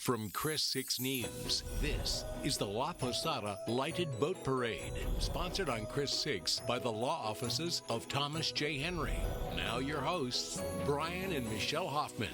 From Chris 6 News, this is the La Posada Lighted Boat Parade, sponsored on Chris 6 by the law offices of Thomas J. Henry. Now your hosts, Brian and Michelle Hoffman.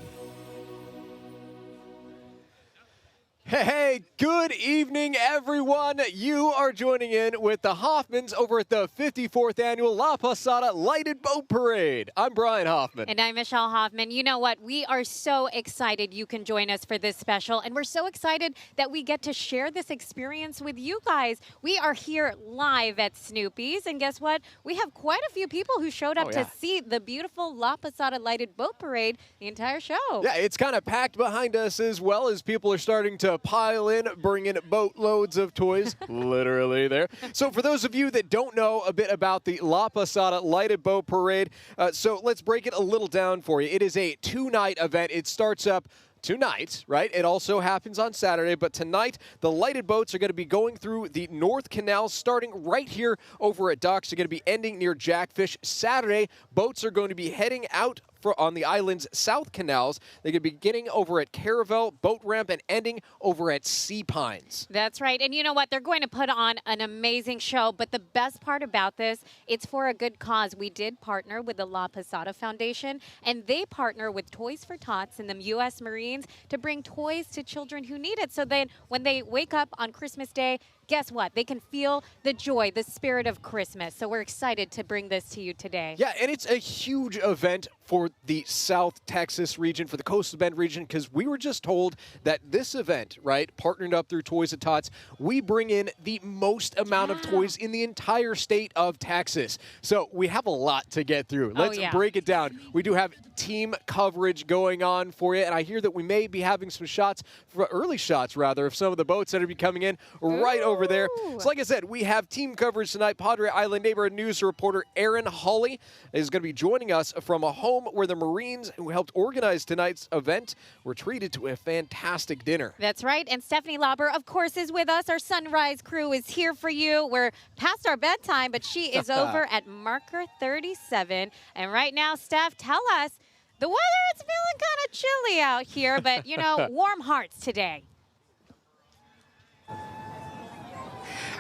Hey, good evening, everyone. You are joining in with the Hoffmans over at the 54th Annual La Posada Lighted Boat Parade. I'm Brian Hoffman. And I'm Michelle Hoffman. You know what? We are so excited you can join us for this special, and we're so excited that we get to share this experience with you guys. We are here live at Snoopy's, and guess what? We have quite a few people who showed up to see the beautiful La Posada Lighted Boat Parade the entire show. Yeah, it's kind of packed behind us as well as people are starting to pile in, bringing boatloads of toys, literally there. So for those of you that don't know a bit about the La Posada Lighted Boat Parade, so let's break it a little down for you. It is a two-night event. It starts up tonight, right? It also happens on Saturday, but tonight the lighted boats are going to be going through the North Canal, starting right here over at Docks. They're going to be ending near Jackfish. Saturday, boats are going to be heading out on the island's south canals. They're going to be beginning over at Caravel Boat Ramp and ending over at Sea Pines. That's right. And you know what? They're going to put on an amazing show. But the best part about this, it's for a good cause. We did partner with the La Posada Foundation, and they partner with Toys for Tots and the U.S. Marines to bring toys to children who need it. So then when they wake up on Christmas Day, guess what? They can feel the joy, the spirit of Christmas. So we're excited to bring this to you today. Yeah, and it's a huge event for the South Texas region, for the Coastal Bend region, because we were just told that this event, right, partnered up through Toys at Tots, we bring in the most amount of toys in the entire state of Texas. So we have a lot to get through. Let's break it down. We do have team coverage going on for you, and I hear that we may be having some shots, early shots rather, of some of the boats that are be coming in right over there. So like I said, we have team coverage tonight. Padre Island Neighborhood News reporter Aaron Hawley is going to be joining us from a home where the Marines who helped organize tonight's event were treated to a fantastic dinner. That's right. And Stephanie Lauber, of course, is with us. Our sunrise crew is here for you. We're past our bedtime, but she is over at marker 37. And right now, Steph, tell us, the weather, it's feeling kind of chilly out here, but, you know, warm hearts today.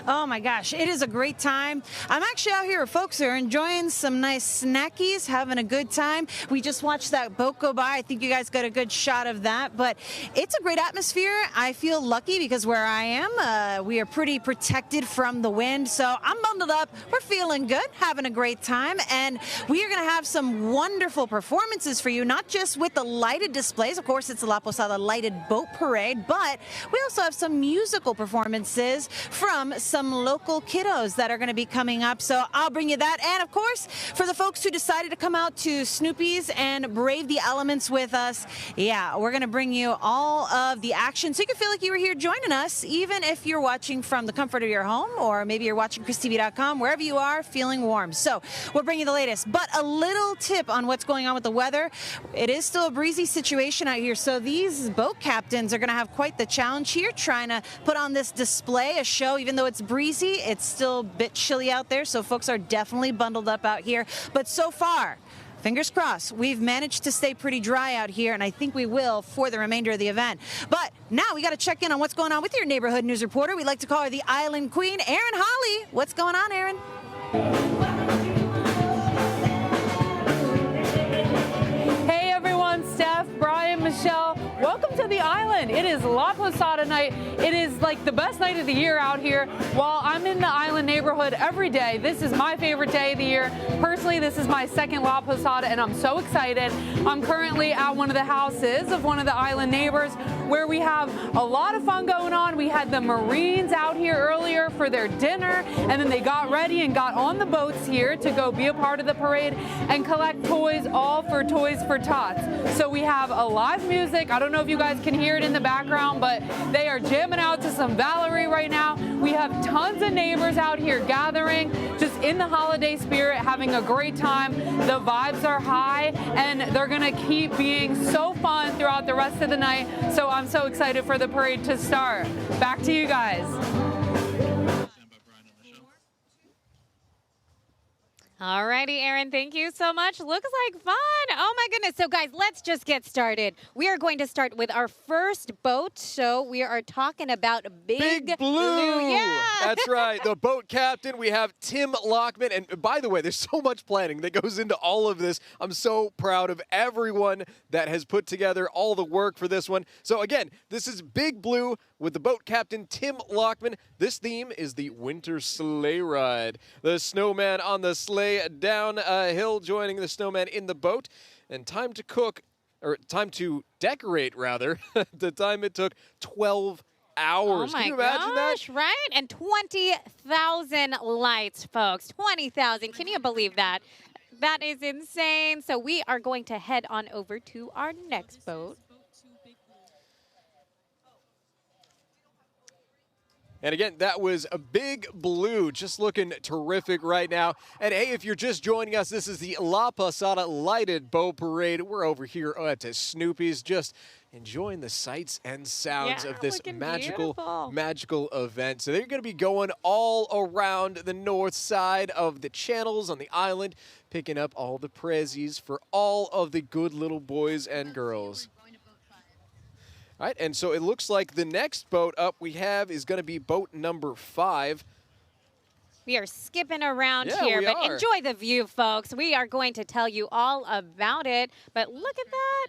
Oh my gosh, it is a great time. I'm actually out here with folks who are enjoying some nice snackies, having a good time. We just watched that boat go by. I think you guys got a good shot of that, but it's a great atmosphere. I feel lucky because where I am, we are pretty protected from the wind, so I'm bundled up. We're feeling good, having a great time, and we are going to have some wonderful performances for you, not just with the lighted displays. Of course, it's the La Posada Lighted Boat Parade, but we also have some musical performances from some local kiddos that are going to be coming up. So I'll bring you that. And of course, for the folks who decided to come out to Snoopy's and brave the elements with us, yeah, we're going to bring you all of the action so you can feel like you were here joining us, even if you're watching from the comfort of your home, or maybe you're watching ChrisTV.com, wherever you are, feeling warm. So we'll bring you the latest. But a little tip on what's going on with the weather. It is still a breezy situation out here. So these boat captains are going to have quite the challenge here, trying to put on this display, a show, even though it's breezy. It's still a bit chilly out there, so folks are definitely bundled up out here. But so far, fingers crossed, we've managed to stay pretty dry out here, and I think we will for the remainder of the event. But now we got to check in on what's going on with your neighborhood news reporter. We like to call her the Island Queen, Erin Hawley. What's going on, Erin? Hey everyone, Steph, Brian, Michelle. Welcome to the island. It is La Posada night. It is like the best night of the year out here. While I'm in the island neighborhood every day, this is my favorite day of the year. Personally, this is my second La Posada, and I'm so excited. I'm currently at one of the houses of one of the island neighbors where we have a lot of fun going on. We had the Marines out here earlier for their dinner, and then they got ready and got on the boats here to go be a part of the parade and collect toys, all for Toys for Tots. So we have a live music. I don't know if you guys can hear it in the background, but they are jamming out to some Valerie right now. We have tons of neighbors out here gathering, just in the holiday spirit, having a great time. The vibes are high, and they're gonna keep being so fun throughout the rest of the night. So I'm so excited for the parade to start. Back to you guys. All righty, Aaron, thank you so much. Looks like fun. Oh, my goodness. So, guys, let's just get started. We are going to start with our first boat. So we are talking about Big Blue. Yeah. That's right. The boat captain, we have Tim Lockman. And by the way, there's so much planning that goes into all of this. I'm so proud of everyone that has put together all the work for this one. So, again, this is Big Blue with the boat captain, Tim Lockman. This theme is the winter sleigh ride. The snowman on the sleigh down a hill, joining the snowman in the boat. And time to cook, or time to decorate, rather. The time it took 12 hours. Oh my Can you imagine gosh, that? right? And 20,000 lights, folks. 20,000. Can you believe that? That is insane. So we are going to head on over to our next boat. And again, that was a Big Blue, just looking terrific right now. And hey, if you're just joining us, this is the La Posada Lighted Boat Parade. We're over here at Snoopy's, just enjoying the sights and sounds of this looking magical beautiful. event. So they're going to be going all around the north side of the channels on the island, picking up all the prezzies for all of the good little boys and girls. All right, and so it looks like the next boat up we have is going to be boat number 5. We are skipping around Yeah, here, we but are. enjoy the view, folks. We are going to tell you all about it, but look at that.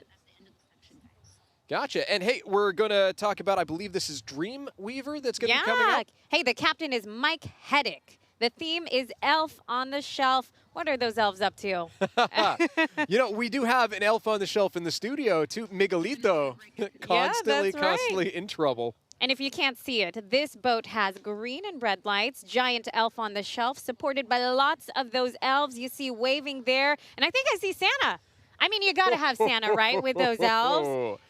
Gotcha. And hey, we're going to talk about, I believe this is Dreamweaver that's going to be coming up. Hey, the captain is Mike Heddick. The theme is Elf on the Shelf. What are those elves up to? You know, we do have an elf on the shelf in the studio, too, Miguelito, constantly in trouble. And if you can't see it, this boat has green and red lights, giant elf on the shelf, supported by lots of those elves you see waving there. And I think I see Santa. I mean, you got to have Santa, right, with those elves.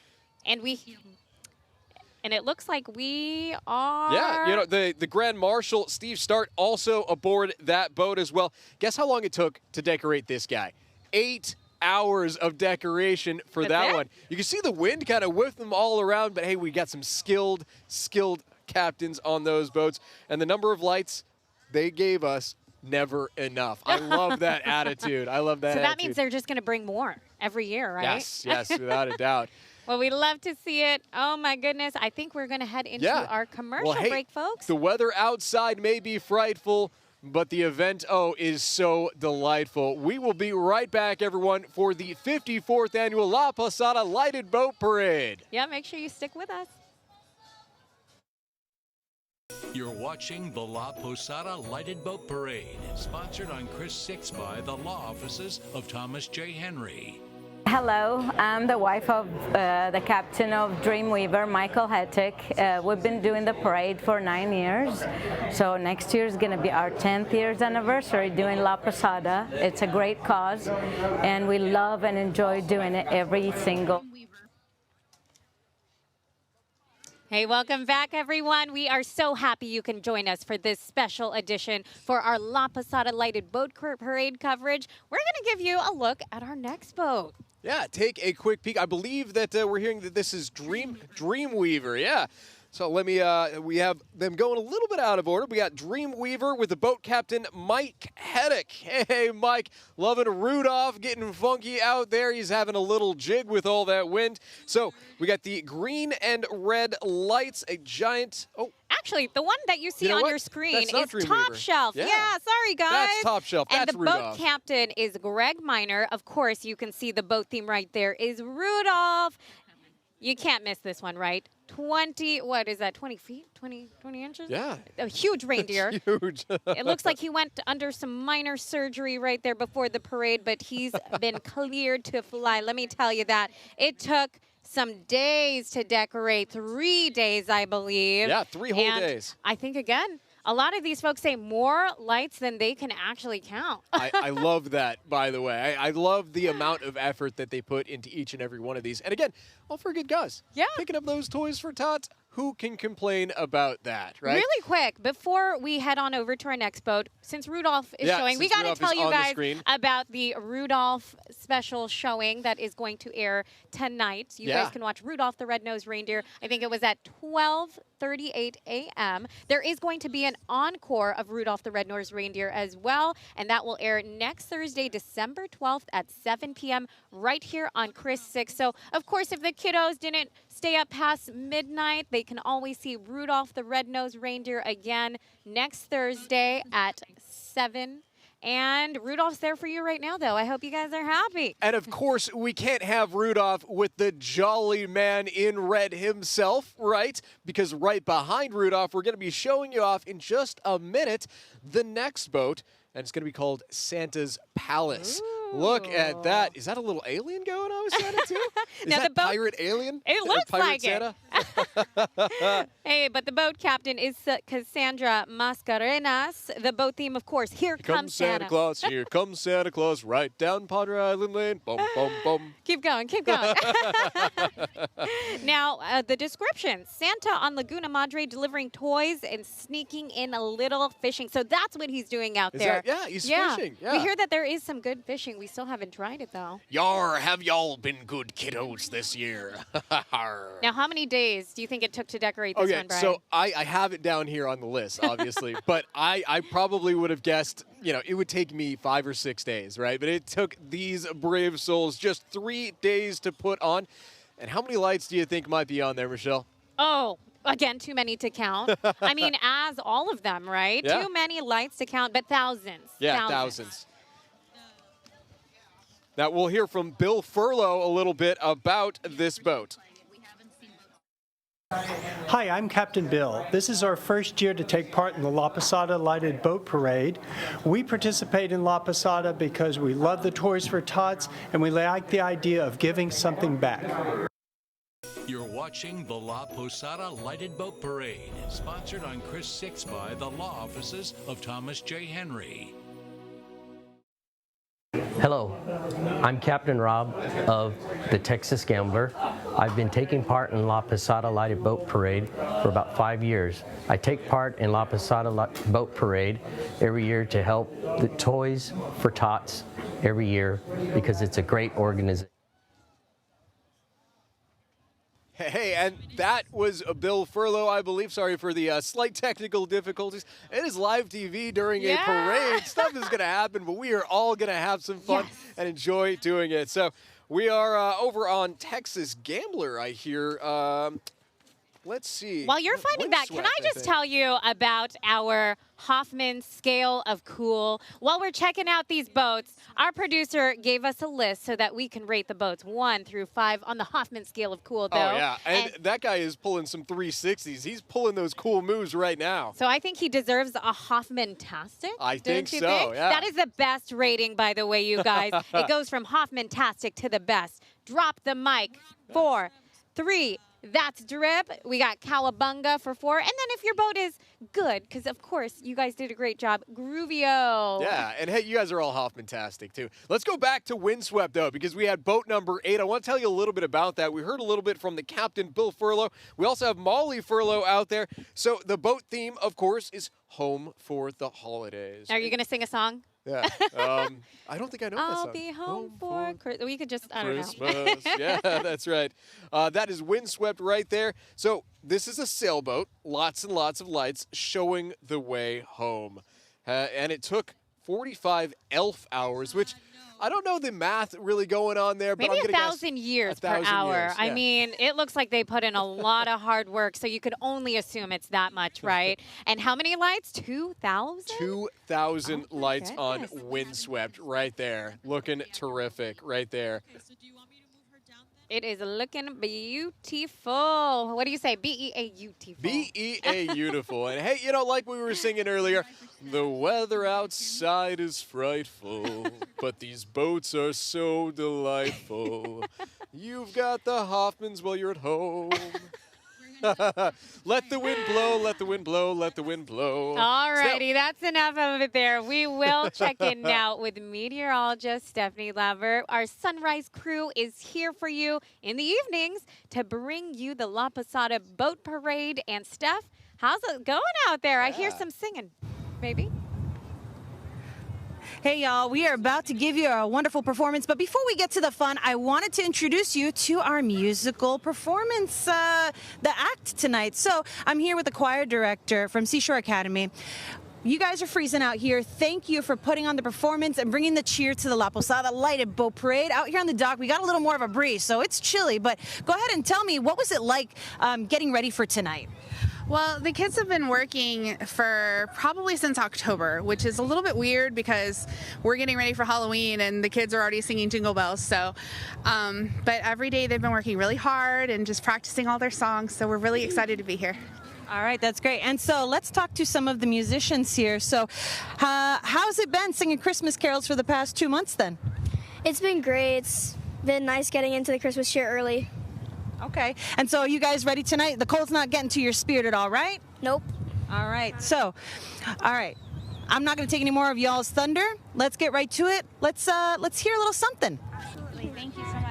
And it looks like we are... Yeah, you know, the Grand Marshal, Steve Start, also aboard that boat as well. Guess how long it took to decorate this guy? 8 hours of decoration for that one. You can see the wind kind of whip them all around, but hey, we got some skilled captains on those boats. And the number of lights they gave us, never enough. I love that attitude. I love that attitude. So that means they're just going to bring more every year, right? Yes, without a doubt. Well, we love to see it. Oh, my goodness. I think we're going to head into our commercial break, folks. The weather outside may be frightful, but the event, is so delightful. We will be right back, everyone, for the 54th Annual La Posada Lighted Boat Parade. Yeah, make sure you stick with us. You're watching the La Posada Lighted Boat Parade, sponsored on Chris 6 by the law offices of Thomas J. Henry. Hello, I'm the wife of the captain of Dreamweaver, Michael Hettick. We've been doing the parade for 9 years, so next year is going to be our 10th year's anniversary doing La Posada. It's a great cause, and we love and enjoy doing it every single. Hey, welcome back, everyone. We are so happy you can join us for this special edition for our La Posada Lighted Boat Parade coverage. We're going to give you a look at our next boat. Yeah, take a quick peek. I believe that we're hearing that this is Dreamweaver. Yeah. So let me, we have them going a little bit out of order. We got Dreamweaver with the boat captain, Mike Heddick. Hey, Mike, loving Rudolph, getting funky out there. He's having a little jig with all that wind. So we got the green and red lights, a giant, Actually, the one that you see on your screen is Top Shelf. Yeah, sorry, guys. That's Top Shelf. And That's the Rudolph. boat captain is Greg Miner. Of course, you can see the boat theme right there is Rudolph. You can't miss this one, right? 20 feet? 20 inches? Yeah. A huge reindeer. Huge. It looks like he went under some minor surgery right there before the parade, but he's been cleared to fly. Let me tell you that. It took some days to decorate, 3 days, I believe. Yeah, 3 whole days. I think, again, a lot of these folks say more lights than they can actually count. I love that, by the way. I love the amount of effort that they put into each and every one of these. And again, all for a good cause. Yeah. Picking up those toys for tots. who can complain about that, right? Really quick, before we head on over to our next boat, since Rudolph is showing, we got to tell you guys about the Rudolph special showing that is going to air tonight. You guys can watch Rudolph the Red-Nosed Reindeer. I think it was at 12:38 a.m. There is going to be an encore of Rudolph the Red-Nosed Reindeer as well, and that will air next Thursday, December 12th at 7 p.m. right here on Chris 6. So, of course, if the kiddos didn't stay up past midnight, they can always see Rudolph the Red-Nosed Reindeer again next Thursday at 7. And Rudolph's there for you right now, though. I hope you guys are happy. And, of course, we can't have Rudolph with the jolly man in red himself, right? Because right behind Rudolph, we're going to be showing you off in just a minute the next boat, and it's going to be called Santa's Palace. Ooh. Look at that. Is that a little alien going on with Santa, too? Is now that pirate alien? It looks pirate like Santa? it. Hey, but the boat captain is Cassandra Mascarenas. The boat theme, of course, Here Comes Santa Claus. Here comes Santa Claus, right down Padre Island Lane. Bum, bum, bum. Keep going, keep going. Now, the description. Santa on Laguna Madre delivering toys and sneaking in a little fishing. So that's what he's doing out there. He's fishing. Yeah. We hear that there is some good fishing. We still haven't tried it, though. Yar, have y'all been good kiddos this year? Now, how many days do you think it took to decorate this one, Brian? So I have it down here on the list, obviously. But I probably would have guessed, it would take me 5 or 6 days, right? But it took these brave souls just 3 days to put on. And how many lights do you think might be on there, Michelle? Oh, again, too many to count. I mean, as all of them, right? Yeah. Too many lights to count, but thousands. Yeah, thousands. Now, we'll hear from Bill Furlow a little bit about this boat. Hi, I'm Captain Bill. This is our first year to take part in the La Posada Lighted Boat Parade. We participate in La Posada because we love the Toys for Tots and we like the idea of giving something back. You're watching the La Posada Lighted Boat Parade, sponsored on Chris 6 by the law offices of Thomas J. Henry. Hello, I'm Captain Rob of the Texas Gambler. I've been taking part in La Posada Lighted Boat Parade for about 5 years. I take part in La Posada Boat Parade every year to help the Toys for Tots every year because it's a great organization. Hey, and that was Bill Furlow, I believe. Sorry for the slight technical difficulties. It is live TV during a parade. Stuff is going to happen, but we are all going to have some fun and enjoy doing it. So we are over on Texas Gambler, I hear. Let's see. While you're finding that, can I just tell you about our Hoffman scale of cool? While we're checking out these boats, our producer gave us a list so that we can rate the boats 1 through 5 on the Hoffman scale of cool, though. Oh, yeah. And that guy is pulling some 360s. He's pulling those cool moves right now. So I think he deserves a Hoffman-tastic. I think so, think? yeah. That is the best rating, by the way, you guys. It goes from Hoffman-tastic to the best. Drop the mic. 4, 3, that's drip. We got Cowabunga for 4. And then if your boat is good, because, of course, you guys did a great job, Groovio. Yeah, and hey, you guys are all Hoffman-tastic, too. Let's go back to Windswept, though, because we had boat number 8. I want to tell you a little bit about that. We heard a little bit from the captain, Bill Furlow. We also have Molly Furlow out there. So the boat theme, of course, is Home for the Holidays. Are you going to sing a song? Yeah. I don't think I know that song. I'll be home for Christmas. We could just, I don't know. Christmas. Yeah, that's right. That is Windswept right there. So this is a sailboat. Lots and lots of lights showing the way home. And it took 45 elf hours, which I don't know the math really going on there. But maybe I'm 1,000 years per hour. Years, yeah. I mean, it looks like they put in a lot of hard work, so you could only assume it's that much, right? And how many lights? 2,000? 2,000 lights on Windswept right there. Looking terrific right there. It is looking beautiful. What do you say? B-E-A-U-tiful. B-E-A-beautiful. And hey, like we were singing earlier, the weather outside is frightful, but these boats are so delightful. You've got the Hoffmans while you're at home. Let the wind blow, let the wind blow, let the wind blow. All righty, that's enough of it there. We will check in now with meteorologist Stephanie Lever. Our sunrise crew is here for you in the evenings to bring you the La Posada Boat Parade. And Steph, how's it going out there? I hear some singing, maybe. Hey, y'all, we are about to give you a wonderful performance, but before we get to the fun, I wanted to introduce you to our musical performance, the act tonight. So I'm here with the choir director from Seashore Academy. You guys are freezing out here. Thank you for putting on the performance and bringing the cheer to the La Posada Lighted Boat Parade. Out here on the dock, we got a little more of a breeze, so it's chilly, but go ahead and tell me, what was it like getting ready for tonight? Well, the kids have been working for probably since October, which is a little bit weird because we're getting ready for Halloween and the kids are already singing Jingle Bells. So, but every day they've been working really hard and just practicing all their songs. So we're really excited to be here. All right, that's great. And so let's talk to some of the musicians here. So how's it been singing Christmas carols for the past 2 months then? It's been great. It's been nice getting into the Christmas cheer early. Okay. And so are you guys ready tonight? The cold's not getting to your spirit at all, right? Nope. All right. So, all right. I'm not going to take any more of y'all's thunder. Let's get right to it. Let's hear a little something. Absolutely. Thank you so much.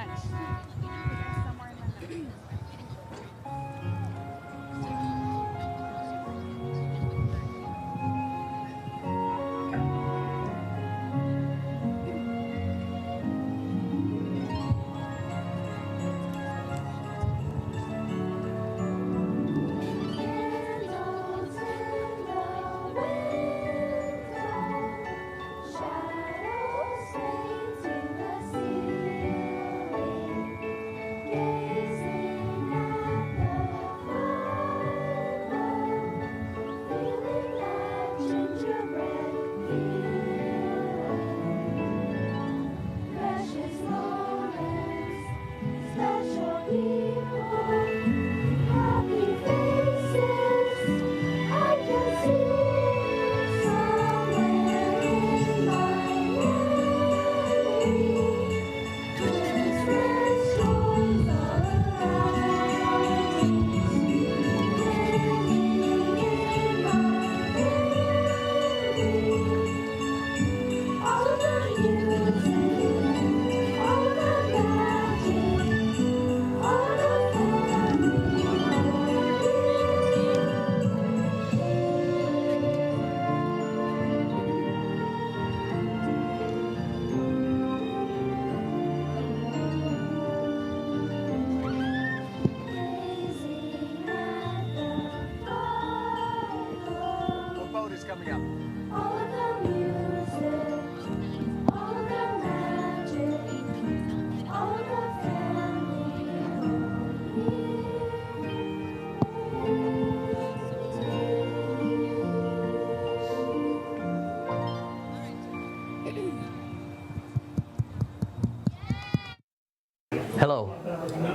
Hello,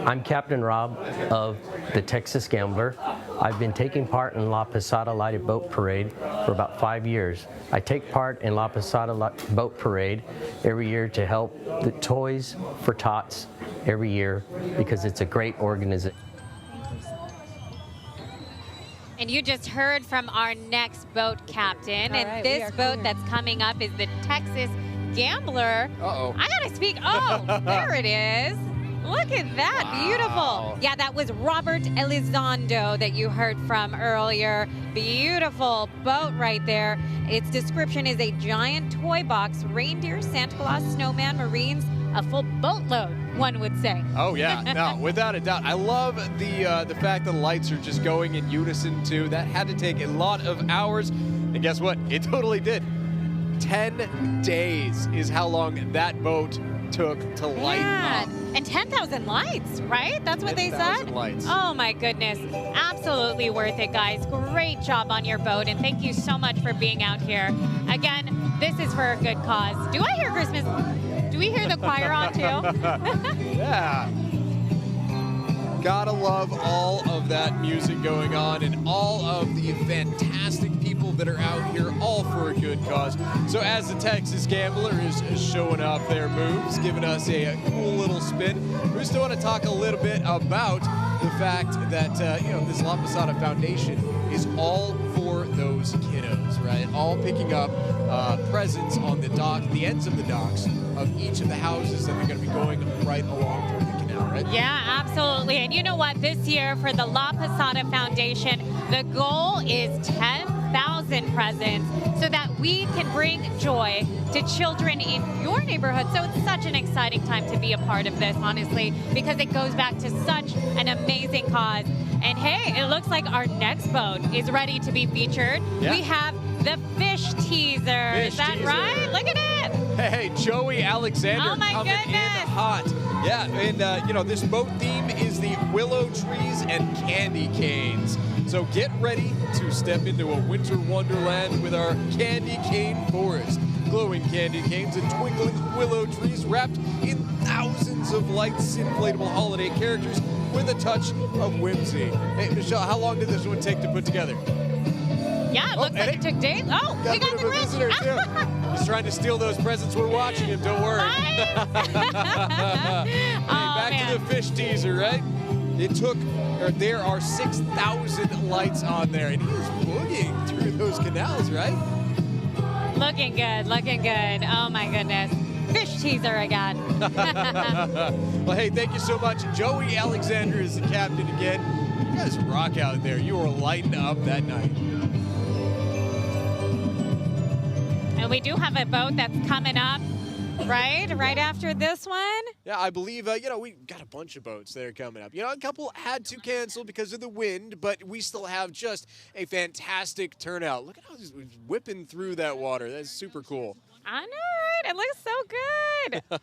I'm Captain Rob of the Texas Gambler. I've been taking part in La Posada Lighted Boat Parade for about 5 years. I take part in La Posada Boat Parade every year to help the Toys for Tots every year because it's a great organization. And you just heard from our next boat captain. All and right, this boat that's coming up is the Texas Gambler. Uh-oh. I gotta speak. Oh, there it is. Look at that. Wow. Beautiful. Yeah, that was Robert Elizondo that you heard from earlier. Beautiful boat right there. Its description is a giant toy box, reindeer, Santa Claus, snowman, Marines, a full boatload, one would say. Oh yeah, no, without a doubt. I love the fact that the lights are just going in unison too. That had to take a lot of hours, and guess what? It totally did. 10 days is how long that boat took to light up. And 10,000 lights, right? That's what they said? 10,000 lights. Oh my goodness. Absolutely worth it, guys. Great job on your boat, and thank you so much for being out here. Again, this is for a good cause. Do I hear Christmas? Do we hear the choir on too? Yeah. Gotta love all of that music going on and all of the fantastic people that are out here, all for a good cause. So as the Texas Gambler is showing off their moves, giving us a cool little spin, we still want to talk a little bit about the fact that this La Posada Foundation is all for those kiddos, right? All picking up presents on the dock, the ends of the docks of each of the houses that they're going to be going right along through the canal, right? Yeah, absolutely. And you know what? This year for the La Posada Foundation, the goal is 10,000 presents so that we can bring joy to children in your neighborhood. So it's such an exciting time to be a part of this, honestly, because it goes back to such an amazing cause. And hey, it looks like our next boat is ready to be featured. Yeah. We have the fish teaser. Is that right? Look at it. Hey, Joey Alexander Oh my coming in goodness. hot. Yeah, and this boat theme is the willow trees and candy canes. So get ready to step into a winter wonderland with our candy cane forest. Glowing candy canes and twinkling willow trees wrapped in thousands of lights, inflatable holiday characters with a touch of whimsy. Hey, Michelle, how long did this one take to put together? Yeah, it looks like it took days. Oh, we got the visitor too. He's trying to steal those presents. We're watching him. Don't worry. Back to the fish teaser, right? There are 6,000 lights on there, and he is boogieing through those canals, right? Looking good, looking good. Oh my goodness. Fish teaser again. Well, hey, thank you so much. Joey Alexander is the captain again. You guys rock out there. You were lighting up that night. And we do have a boat that's coming up, right? Right after this one. Yeah, I believe, we got a bunch of boats that are coming up. A couple had to cancel because of the wind, but we still have just a fantastic turnout. Look at how he's whipping through that water. That's super cool. I know, right? It looks so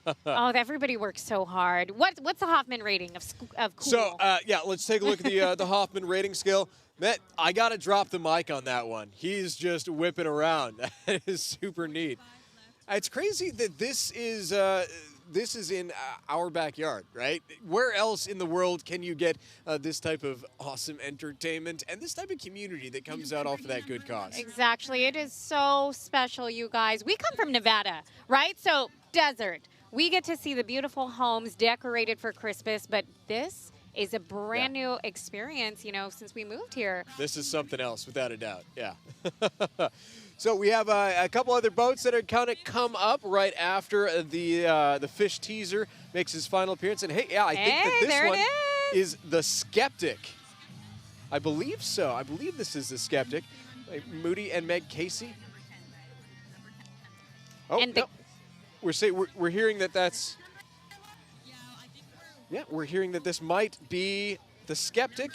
good. Oh, everybody works so hard. What's the Hoffman rating of cool? So, let's take a look at the Hoffman rating scale. Matt, I got to drop the mic on that one. He's just whipping around. That is super neat. It's crazy that this is in our backyard, right? Where else in the world can you get this type of awesome entertainment and this type of community that comes out off of that good cause? Exactly. It is so special, you guys. We come from Nevada, right? So, desert. We get to see the beautiful homes decorated for Christmas, but this is a brand new experience, since we moved here. This is something else, without a doubt. Yeah. So we have a couple other boats that are kind of come up right after the fish teaser makes his final appearance. And I think that this one is the Skeptic. I believe so. I believe this is the Skeptic. Moody and Meg Casey. Oh, and no. We're hearing that's. Yeah, we're hearing that this might be the Skeptic,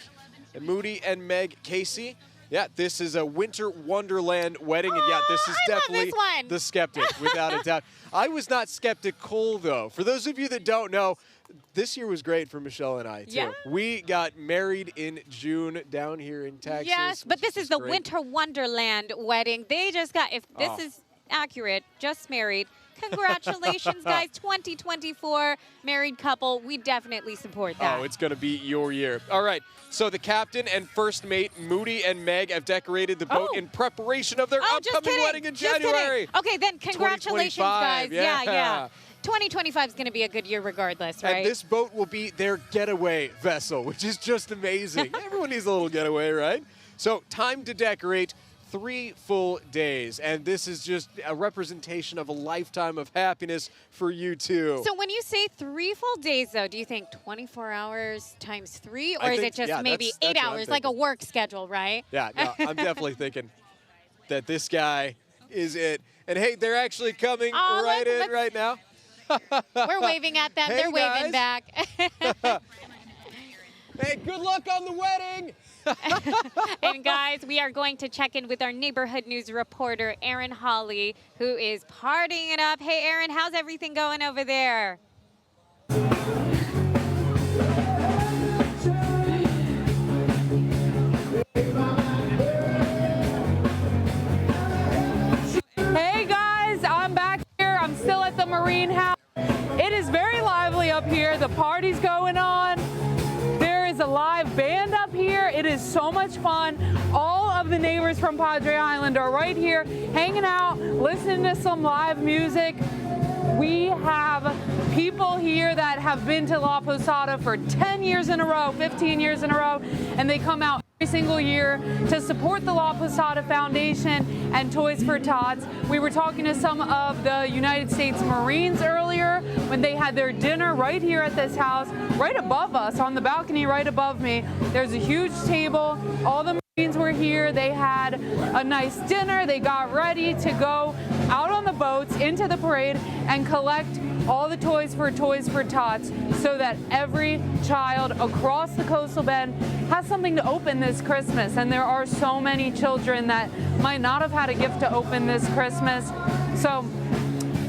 and Moody and Meg Casey. Yeah, this is a Winter Wonderland wedding, and this is definitely the Skeptic, without a doubt. I was not skeptical, though. For those of you that don't know, this year was great for Michelle and I, too. Yeah. We got married in June down here in Texas. Yes, but this is the great. Winter Wonderland wedding. They just got, if this is accurate, just married. Congratulations, guys. 2024 married couple. We definitely support that. Oh, it's going to be your year. All right. So the captain and first mate, Moody and Meg, have decorated the boat in preparation of their upcoming wedding in January. Okay, then congratulations, guys. Yeah. 2025 is going to be a good year regardless, right? And this boat will be their getaway vessel, which is just amazing. Everyone needs a little getaway, right? So time to decorate. 3 full days, and this is just a representation of a lifetime of happiness for you too. So when you say 3 full days, though, do you think 24 hours times 3, or is it just maybe 8 hours, like a work schedule, right? Yeah, no, I'm definitely thinking that this guy is it. And hey, they're actually coming right now. We're waving at them. Hey, they're waving back. Hey, good luck on the wedding. And guys, we are going to check in with our neighborhood news reporter, Aaron Hawley, who is partying it up. Hey, Aaron, how's everything going over there? Hey guys, I'm back here. I'm still at the Marine House. It is very lively up here. The party's going on. There is a live band up here. It is so much fun. All of the neighbors from Padre Island are right here hanging out, listening to some live music. We have people here that have been to La Posada for 10 years in a row, 15 years in a row, and they come out every single year to support the La Posada Foundation and Toys for Tots. We were talking to some of the United States Marines earlier when they had their dinner right here at this house, right above us, on the balcony right above me. There's a huge table. All the Marines were here. They had a nice dinner. They got ready to go out on the boats into the parade and collect all the toys for Tots so that every child across the coastal bend has something to open this Christmas. And there are so many children that might not have had a gift to open this Christmas. So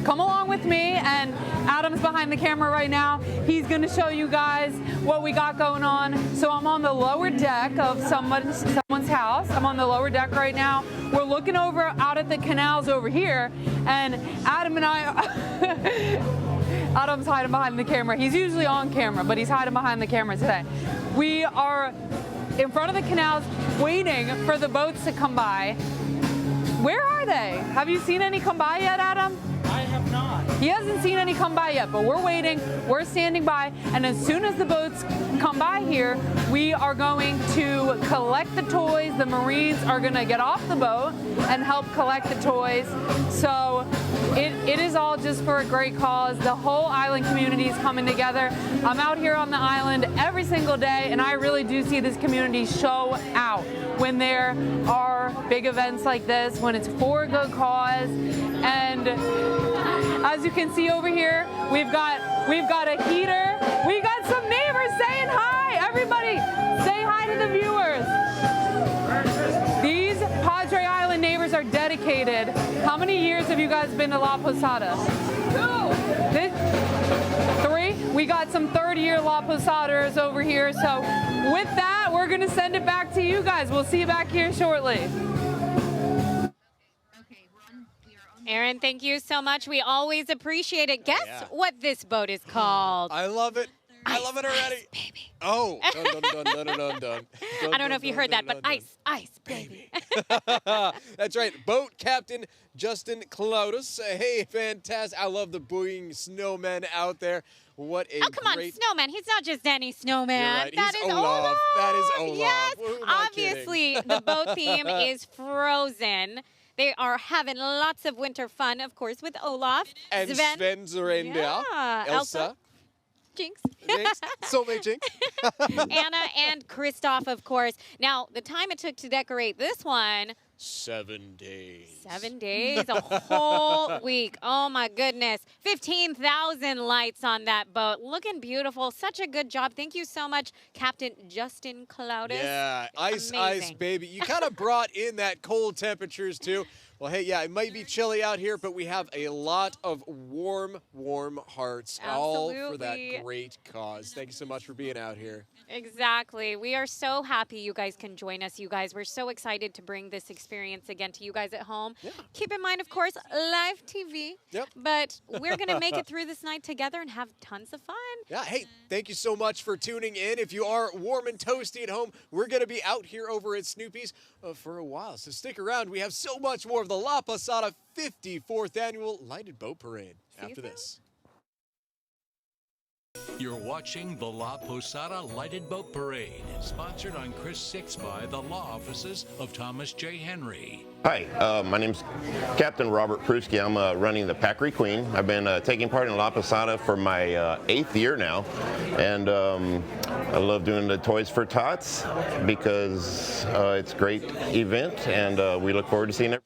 come along with me, and Adam's behind the camera right now. He's going to show you guys what we got going on. So I'm on the lower deck of someone's house. I'm on the lower deck right now. We're looking over out at the canals over here, and Adam and I Adam's hiding behind the camera. He's usually on camera, but he's hiding behind the camera today. We are in front of the canals waiting for the boats to come by. Where are they? Have you seen any come by yet, Adam? I have not. He hasn't seen any come by yet, but we're waiting. We're standing by, and as soon as the boats come by here, we are going to collect the toys. The Marines are going to get off the boat and help collect the toys. So it is all just for a great cause. The whole island community is coming together. I'm out here on the island every single day, and I really do see this community show out when there are big events like this, when it's for a good cause. And as you can see over here, we've got a heater. We got some neighbors saying hi. Everybody, say hi to the viewers. These Padre Island neighbors are dedicated. How many years have you guys been to La Posada? 3? We got some third-year La Posaders over here. So with that, we're going to send it back to you guys. We'll see you back here shortly. Aaron, thank you so much. We always appreciate it. Guess what this boat is called? I love it. I love it already. Ice, baby. Oh. Dun, dun, dun, dun, dun, dun. I don't know if you heard that, but ice, baby. That's right. Boat Captain Justin Cloudus. Hey, fantastic. I love the buoying snowmen out there. What a come on, snowman. He's not just any snowman. You're right. That He's is Olaf. That is Olaf. Yes. Who am I Obviously, kidding? the boat theme is Frozen. They are having lots of winter fun, of course, with Olaf. And Sven Zorandia. Yeah. Elsa. Jinx. Soulmate Jinx. Anna and Kristoff, of course. Now, the time it took to decorate this one, 7 days. 7 days, a whole week. Oh my goodness. 15,000 lights on that boat. Looking beautiful. Such a good job. Thank you so much, Captain Justin Cloudus. Yeah, ice, Amazing. baby. You kind of brought in that cold temperatures too. Well, hey, yeah, it might be chilly out here, but we have a lot of warm hearts, all for that Absolutely. great cause. Thank you so much for being out here. Exactly. We are so happy you guys can join us, you guys. We're so excited to bring this experience again to you guys at home. Yeah. Keep in mind, of course, live TV. Yep. But we're going to make it through this night together and have tons of fun. Yeah, hey, thank you so much for tuning in. If you are warm and toasty at home, we're going to be out here over at Snoopy's for a while. So stick around. We have so much more of the La Posada 54th Annual Lighted Boat Parade after this. You're watching the La Posada Lighted Boat Parade, sponsored on Chris 6 by the law offices of Thomas J. Henry. Hi, my name's Captain Robert Pruski. I'm running the Packery Queen. I've been taking part in La Posada for my 8th year now, and I love doing the Toys for Tots because it's a great event, and we look forward to seeing it.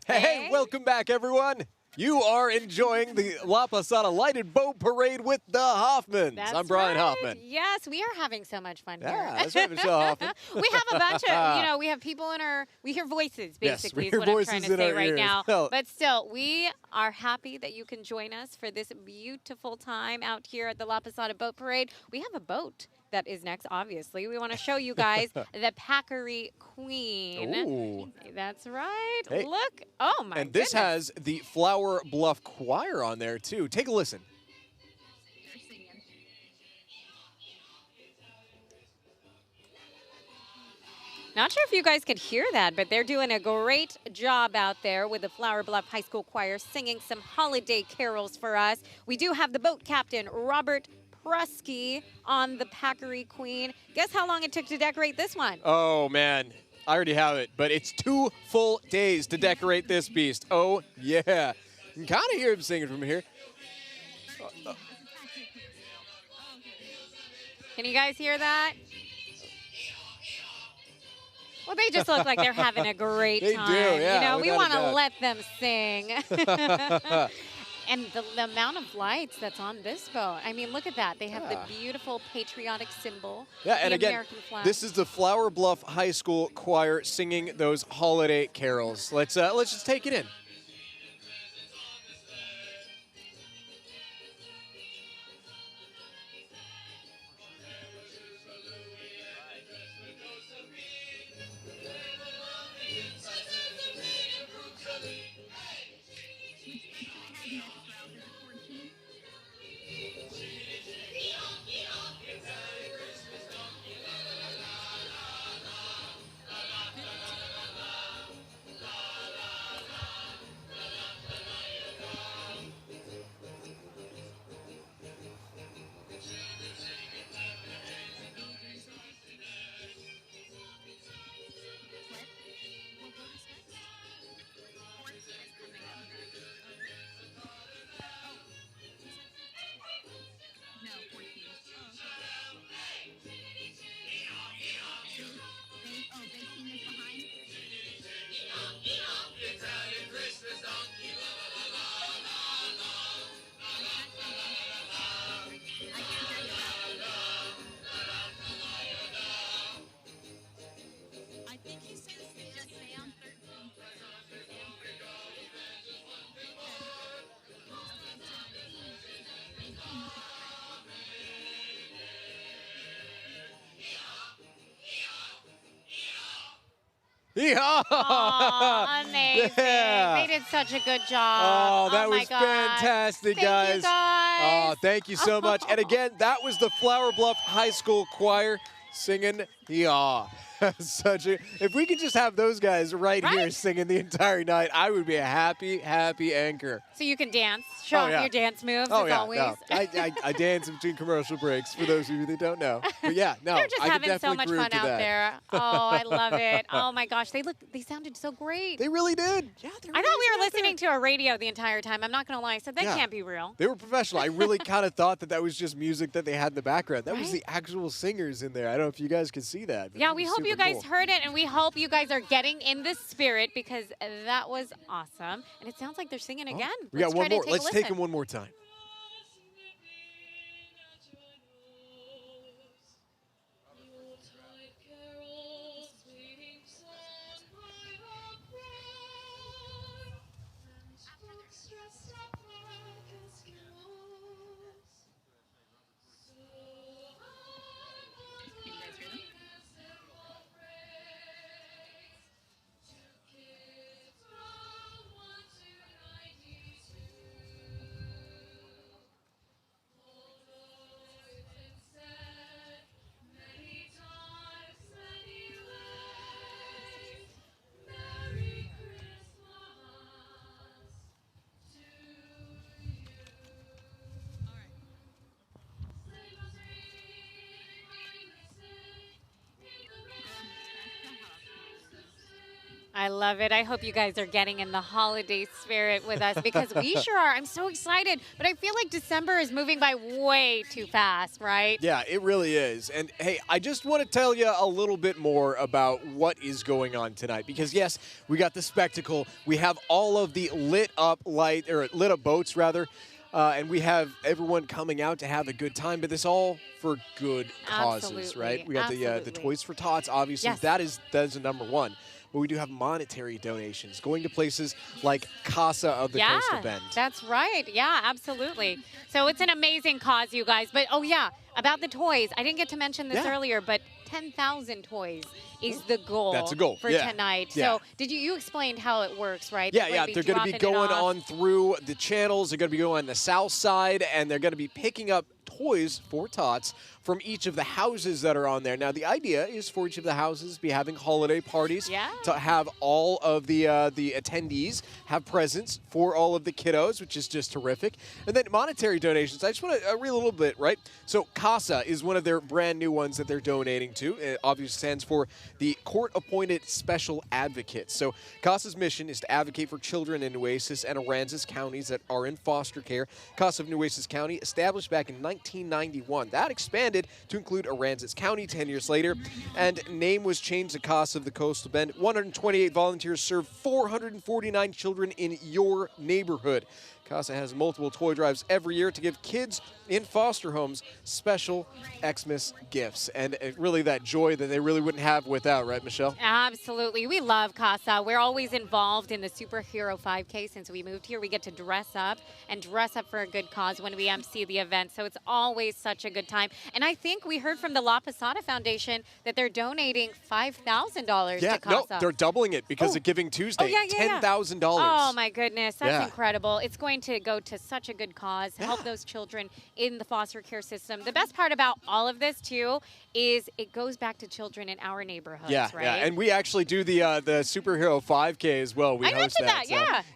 Hey, welcome back, everyone. You are enjoying the La Posada Lighted Boat Parade with the Hoffmans. That's I'm Brian right. Hoffman. Yes, we are having so much fun here. Yeah, that's right, Michelle Hoffman. We have a bunch of, we have people in we hear voices, Yes, basically, we is hear what I'm voices trying to in say our right ears. now. No. But still, we are happy that you can join us for this beautiful time out here at the La Posada Boat Parade. We have a boat that is next, obviously. We want to show you guys the Packery Queen. Ooh. That's right. Hey. Look. Oh, my And this goodness. has the Flower Bluff Choir on there, too. Take a listen. Not sure if you guys could hear that, but they're doing a great job out there with the Flower Bluff High School Choir singing some holiday carols for us. We do have the boat captain, Robert Prusky, on the Packery Queen. Guess how long it took to decorate this one? Oh, man. I already have it, but it's 2 full days to decorate this beast. Oh, yeah. You can kind of hear him singing from here. Can you guys hear that? Well, they just look like they're having a great time. They do, yeah. You know, we without a want to doubt. let them sing. And the amount of lights that's on this boat. I mean, look at that. They have the beautiful patriotic symbol. Yeah, and the again, American flag. this is the Flower Bluff High School Choir singing those holiday carols. Let's just take it in. Yeah. Aw, amazing. Yeah. They did such a good job. Oh, that my was God. fantastic, Thank guys. you guys. Oh, thank you so much. And again, that was the Flower Bluff High School Choir singing "Yeah." If we could just have those guys right here singing the entire night, I would be a happy, happy anchor. So you can dance. Show off your dance moves as always. No. I dance in between commercial breaks, for those of you that don't know. But yeah, no, They're just I could having so definitely much groove fun to out that. there. Oh, I love it. Oh my gosh, they sounded so great. They really did. Yeah, I thought we were listening to a radio the entire time. I'm not gonna lie. I said that can't be real. They were professional. I really kind of thought that was just music that they had in the background. That was the actual singers in there. I don't know if you guys could see that. Yeah, we hope you guys heard it, and we hope you guys are getting in the spirit because that was awesome. And it sounds like they're singing again. We got one more. Let's take them them one more time. I love it. I hope you guys are getting in the holiday spirit with us because we sure are. I'm so excited, but I feel like December is moving by way too fast, right? Yeah, it really is. And hey, I just want to tell you a little bit more about what is going on tonight because yes, we got the spectacle. We have all of the lit up boats rather. And we have everyone coming out to have a good time, but this all for good causes, right? We got the Toys for Tots, obviously. Yes. That is the number one. But we do have monetary donations going to places like Casa of the Coastal Bend. That's right. Yeah, absolutely. So it's an amazing cause, you guys. But, oh, yeah, about the toys. I didn't get to mention this earlier, but 10,000 toys is the goal. That's a goal for tonight. Yeah. So did you explained how it works, right? Yeah, they're going to be going on through the channels. They're going to be going on the south side, and they're going to be picking up toys for Tots from each of the houses that are on there. Now, the idea is for each of the houses to be having holiday parties, to have all of the attendees have presents for all of the kiddos, which is just terrific. And then monetary donations. I just want to read a little bit, right? So CASA is one of their brand new ones that they're donating to. It obviously stands for the Court-Appointed Special Advocates. So CASA's mission is to advocate for children in Nueces and Aransas counties that are in foster care. CASA of Nueces County, established back in 1991. That expanded to include Aransas County 10 years later, and name was changed to CASA of the Coastal Bend. 128 volunteers serve 449 children in your neighborhood. CASA has multiple toy drives every year to give kids in foster homes special Xmas gifts. And really that joy that they really wouldn't have without, right, Michelle? Absolutely. We love CASA. We're always involved in the Superhero 5K since we moved here. We get to dress up for a good cause when we MC the event. So it's always such a good time. And I think we heard from the La Posada Foundation that they're donating $5,000 to CASA. No, they're doubling it because of Giving Tuesday. $10,000. Oh, my goodness. That's incredible. It's going to go to such a good cause, help those children in the foster care system. The best part about all of this, too, is it goes back to children in our neighborhoods, right? Yeah, and we actually do the Superhero 5K as well. We host that.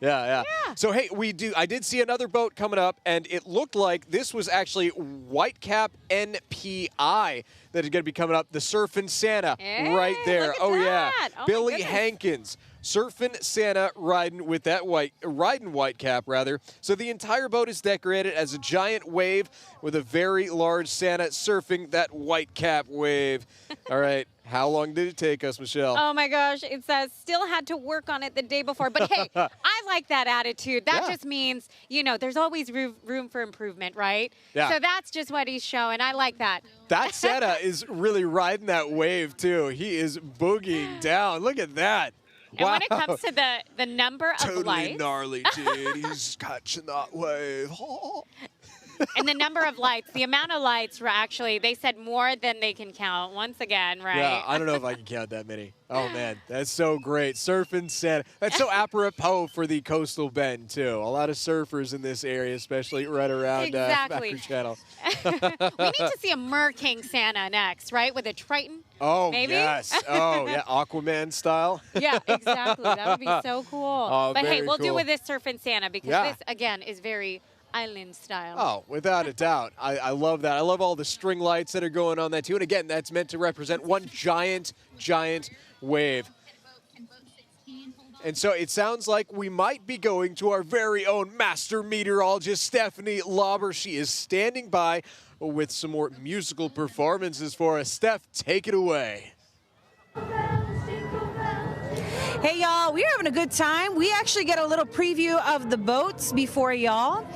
Yeah. So, hey, I did see another boat coming up, and it looked like this was actually Whitecap NPI that is going to be coming up. The Surfin' Santa right there. Look at that. Oh, Billy Hankins. Surfing Santa riding Whitecap, rather. So the entire boat is decorated as a giant wave with a very large Santa surfing that Whitecap wave. All right. How long did it take us, Michelle? Oh, my gosh. It says still had to work on it the day before. But, hey, I like that attitude. That just means, there's always room for improvement, right? Yeah. So that's just what he's showing. I like that. That Santa is really riding that wave, too. He is boogieing down. Look at that. And when it comes to the number of totally lights. Gnarly, dude. He's catching that wave. And the number of lights, the amount of lights were actually, they said more than they can count once again, right? Yeah, I don't know if I can count that many. Oh, man, that's so great. Surfing Santa. That's so apropos for the Coastal Bend, too. A lot of surfers in this area, especially right around Factory Channel. We need to see a Mer King Santa next, right? With a Triton. Oh, maybe? Yes. Oh, yeah, Aquaman style. Yeah, exactly. That would be so cool. Oh, but, hey, we'll cool. do with this Surfing Santa because this, again, is very island style. Oh, without a doubt. I love that. I love all the string lights that are going on that, too. And, again, that's meant to represent one giant wave. And so it sounds like we might be going to our very own master meteorologist, Stephanie Lauber. She is standing by with some more musical performances for us. Steph, take it away. Hey, y'all, we're having a good time. We actually get a little preview of the boats before y'all.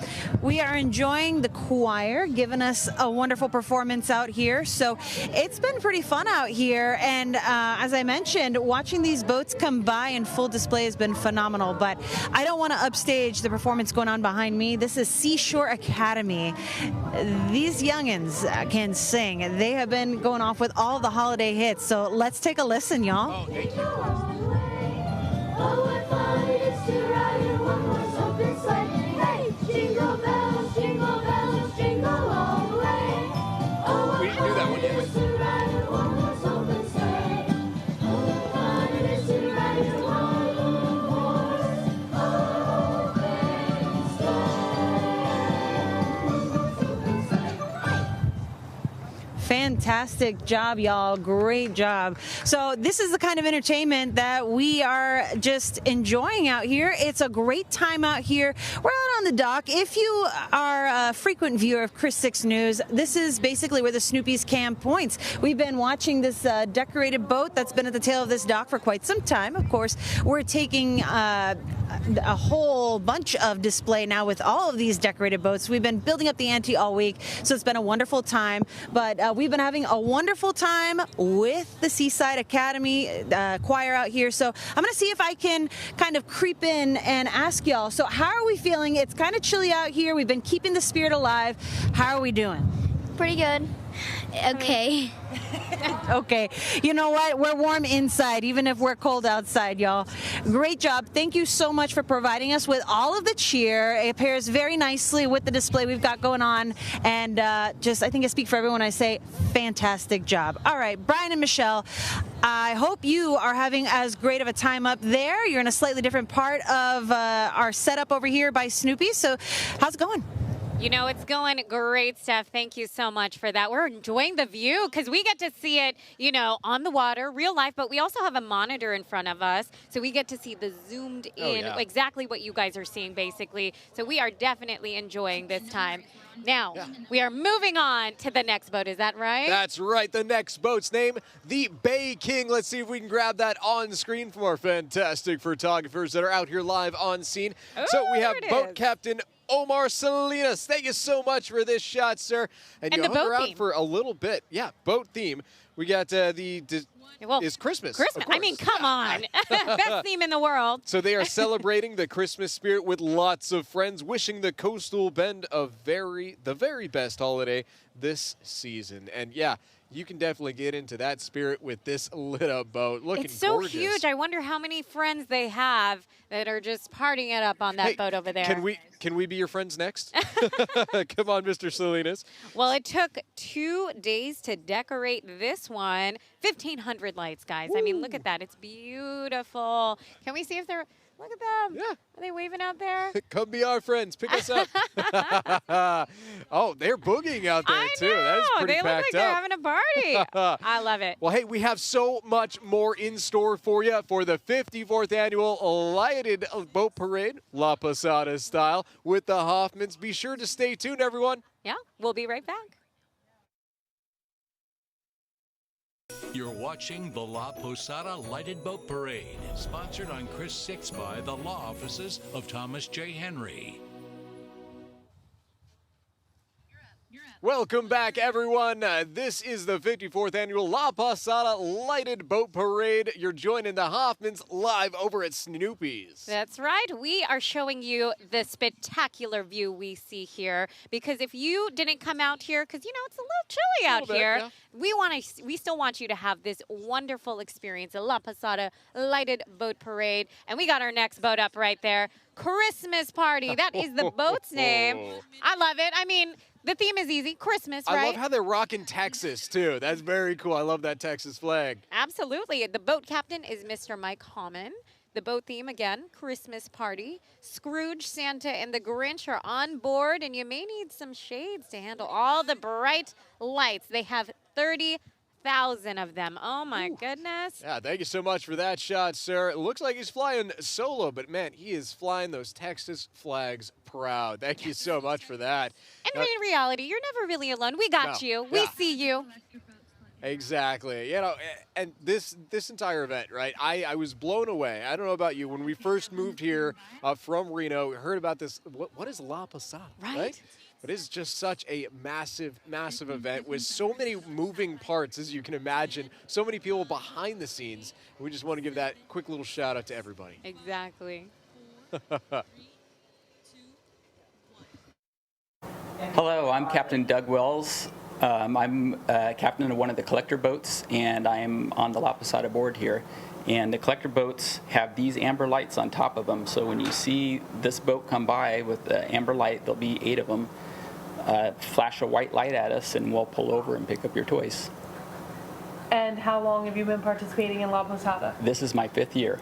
We are enjoying the choir, giving us a wonderful performance out here. So it's been pretty fun out here. And as I mentioned, watching these boats come by in full display has been phenomenal. But I don't want to upstage the performance going on behind me. This is Seashore Academy. These youngins can sing. They have been going off with all the holiday hits. So let's take a listen, y'all. Oh, thank you. Oh, what fun it is to ride in one horse open sleigh. Hey, jingle bells, jingle all the way. Oh, what fun it is to ride in one horse open sleigh. Oh, what fun it is to ride in one horse open sleigh. Fantastic job, y'all. Great job. So this is the kind of entertainment that we are just enjoying out here. It's a great time out here. We're out on the dock. If you are a frequent viewer of Chris 6 News, this is basically where the Snoopy's camp points. We've been watching this decorated boat that's been at the tail of this dock for quite some time. Of course, we're taking a whole bunch of display now with all of these decorated boats. We've been building up the ante all week, so it's been a wonderful time. But we've been having a wonderful time with the Seaside Academy choir out here. So I'm going to see if I can kind of creep in and ask y'all, so how are we feeling? It's kind of chilly out here. We've been keeping the spirit alive. How are we doing? Pretty good. Okay. Okay. You know what? We're warm inside, even if we're cold outside, y'all. Great job. Thank you so much for providing us with all of the cheer. It pairs very nicely with the display we've got going on. And I think I speak for everyone when I say fantastic job. All right, Brian and Michelle, I hope you are having as great of a time up there. You're in a slightly different part of our setup over here by Snoopy. So how's it going? You know, it's going great, Steph. Thank you so much for that. We're enjoying the view because we get to see it, on the water, real life, but we also have a monitor in front of us, so we get to see the zoomed in, exactly what you guys are seeing, basically. So we are definitely enjoying this time. Now, we are moving on to the next boat. Is that right? That's right. The next boat's name, the Bay King. Let's see if we can grab that on screen from our fantastic photographers that are out here live on scene. So we have boat captain Omar Salinas. Thank you so much for this shot, sir. And you hung around theme for a little bit. Yeah, boat theme. We got is Christmas. Christmas. I mean, come on. Best theme in the world. So they are celebrating the Christmas spirit with lots of friends, wishing the Coastal Bend the very best holiday this season. And yeah, you can definitely get into that spirit with this lit up boat. Looking It's so gorgeous. huge. I wonder how many friends they have that are just partying it up on that boat over there. Can we be your friends next? Come on, Mr. Salinas. Well, it took 2 days to decorate this one. 1,500 lights, guys. I mean, look at that. It's beautiful. Can we see if they're... Look at them. Yeah. Are they waving out there? Come be our friends. Pick us up. Oh, they're boogieing out there, too. That is pretty they look like packed they're up. having a party. I love it. Well, hey, we have so much more in store for you for the 54th annual Lighted Boat Parade, La Posada style, with the Hoffmans. Be sure to stay tuned, everyone. Yeah, we'll be right back. You're watching the La Posada Lighted Boat Parade, sponsored on Chris 6 by the law offices of Thomas J. Henry. Welcome back, everyone. This is the 54th annual La Posada Lighted Boat Parade. You're joining the Hoffmans live over at Snoopy's. That's right. We are showing you the spectacular view we see here, because if you didn't come out here, because, it's a little chilly out here, we still want you to have this wonderful experience, the La Posada Lighted Boat Parade. And we got our next boat up right there, Christmas Party. That is the boat's name. I love it. I mean, the theme is easy, Christmas, right? I love how they're rocking Texas, too. That's very cool. I love that Texas flag. Absolutely. The boat captain is Mr. Mike Hallman. The boat theme, again, Christmas Party. Scrooge, Santa, and the Grinch are on board, and you may need some shades to handle all the bright lights. They have 30,000 of them. Oh, my goodness. Yeah, thank you so much for that shot, sir. It looks like he's flying solo, but, man, he is flying those Texas flags proud. Thank you so much for that. And in reality, you're never really alone. We got you. We see you. Exactly. And this entire event, right? I was blown away. I don't know about you. When we first moved here from Reno, we heard about this. What is La Posada? Right? But it's just such a massive, massive event with so many moving parts, as you can imagine. So many people behind the scenes. We just want to give that quick little shout out to everybody. Exactly. Hello, I'm Captain Doug Wells. I'm captain of one of the collector boats, and I'm on the La Posada board here. And the collector boats have these amber lights on top of them, so when you see this boat come by with the amber light, there'll be 8 of them, flash a white light at us, and we'll pull over and pick up your toys. And how long have you been participating in La Posada? This is my 5th year.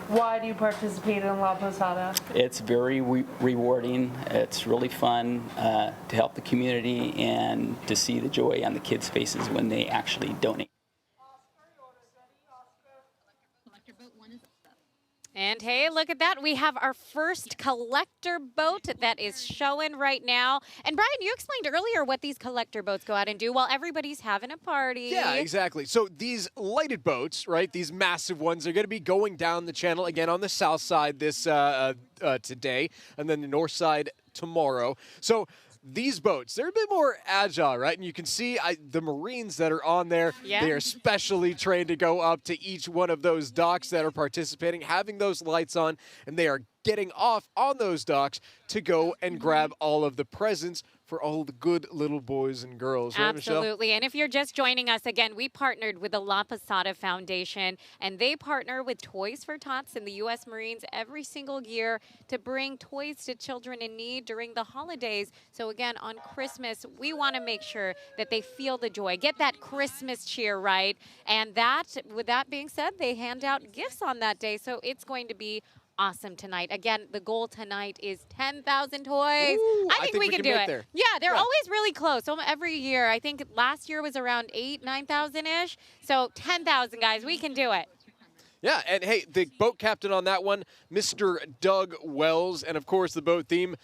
Why do you participate in La Posada? It's very rewarding. It's really fun to help the community and to see the joy on the kids' faces when they actually donate. And hey, look at that. We have our first collector boat that is showing right now. And Brian, you explained earlier what these collector boats go out and do while everybody's having a party. Yeah, exactly. So these lighted boats, right, these massive ones, are going to be going down the channel again on the south side this today, and then the north side tomorrow. So these boats, they're a bit more agile, right? And you can see the Marines that are on there, they are specially trained to go up to each one of those docks that are participating, having those lights on, and they are getting off on those docks to go and grab all of the presents for all the good little boys and girls, right, Michelle? Absolutely. And if you're just joining us, again, we partnered with the La Posada Foundation, and they partner with Toys for Tots and the U.S. Marines every single year to bring toys to children in need during the holidays. So again, on Christmas, we want to make sure that they feel the joy, get that Christmas cheer, right? And that, with that being said, they hand out gifts on that day. So it's going to be awesome tonight. Again, the goal tonight is 10,000 toys. Ooh, I think we can do make it. there. Yeah, they're always really close. So every year, I think last year was around 9,000-ish. So 10,000, guys. We can do it. Yeah, and hey, the boat captain on that one, Mr. Doug Wells, and of course the boat theme,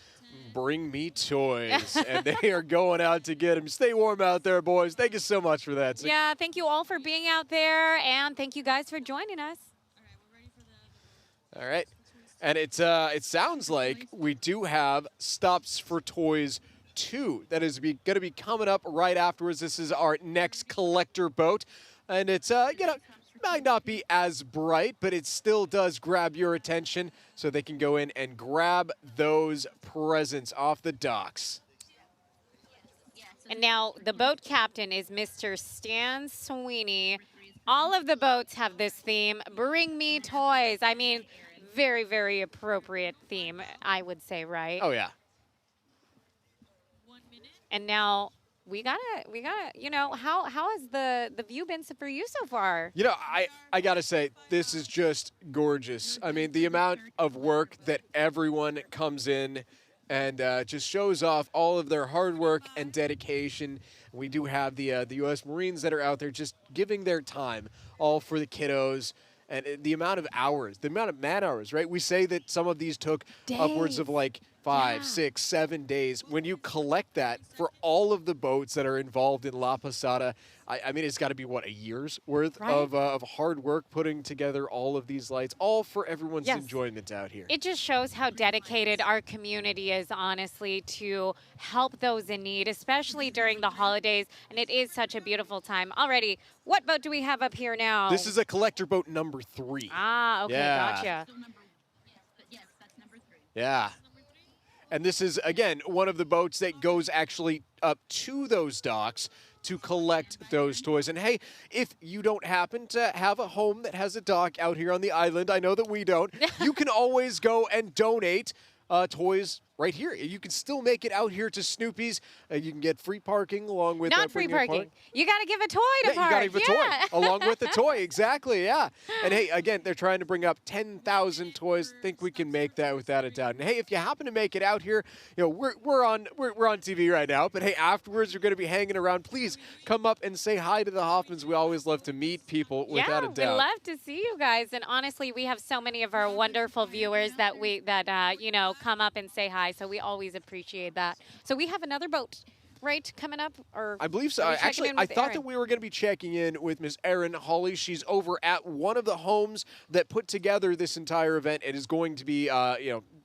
bring me toys. And they are going out to get them. Stay warm out there, boys. Thank you so much for that. Yeah, thank you all for being out there, and thank you guys for joining us. All right. And it sounds like we do have Stops for Toys 2. That is going to be coming up right afterwards. This is our next collector boat. And it's, might not be as bright, but it still does grab your attention so they can go in and grab those presents off the docks. And now the boat captain is Mr. Stan Sweeney. All of the boats have this theme, bring me toys. I mean, very, very appropriate theme, I would say, right? Oh, yeah. And now we gotta, how has the view been for you so far? I gotta say, this is just gorgeous. I mean, the amount of work that everyone comes in and just shows off all of their hard work and dedication. We do have the U.S. Marines that are out there just giving their time, all for the kiddos. And the amount of hours, the amount of man hours, right? We say that some of these took upwards of like 5, 6, 7 days. When you collect that for all of the boats that are involved in La Posada, I mean, it's got to be, what, a year's worth of hard work putting together all of these lights, all for everyone's enjoyment out here. It just shows how dedicated our community is, honestly, to help those in need, especially during the holidays. And it is such a beautiful time. Already, what boat do we have up here now? This is a collector boat number 3. Ah, okay, gotcha. Yeah. And this is, again, one of the boats that goes actually up to those docks to collect those toys. And hey, if you don't happen to have a home that has a dock out here on the island, I know that we don't, you can always go and donate toys right here. You can still make it out here to Snoopy's. You can get free parking along with... Not free parking. You got to give a toy to park. You got to give a toy along with the toy. Exactly, yeah. And hey, again, they're trying to bring up 10,000 toys. Think we can make that without a doubt. And hey, if you happen to make it out here, we're on TV right now, but hey, afterwards you're going to be hanging around. Please come up and say hi to the Hoffmans. We always love to meet people without a doubt. Yeah, we love to see you guys. And honestly, we have so many of our wonderful viewers that come up and say hi. So we always appreciate that. So we have another boat, right, coming up? Or I believe so. Actually, I thought that we were going to be checking in with Miss Erin Hawley. She's over at one of the homes that put together this entire event and is going to be,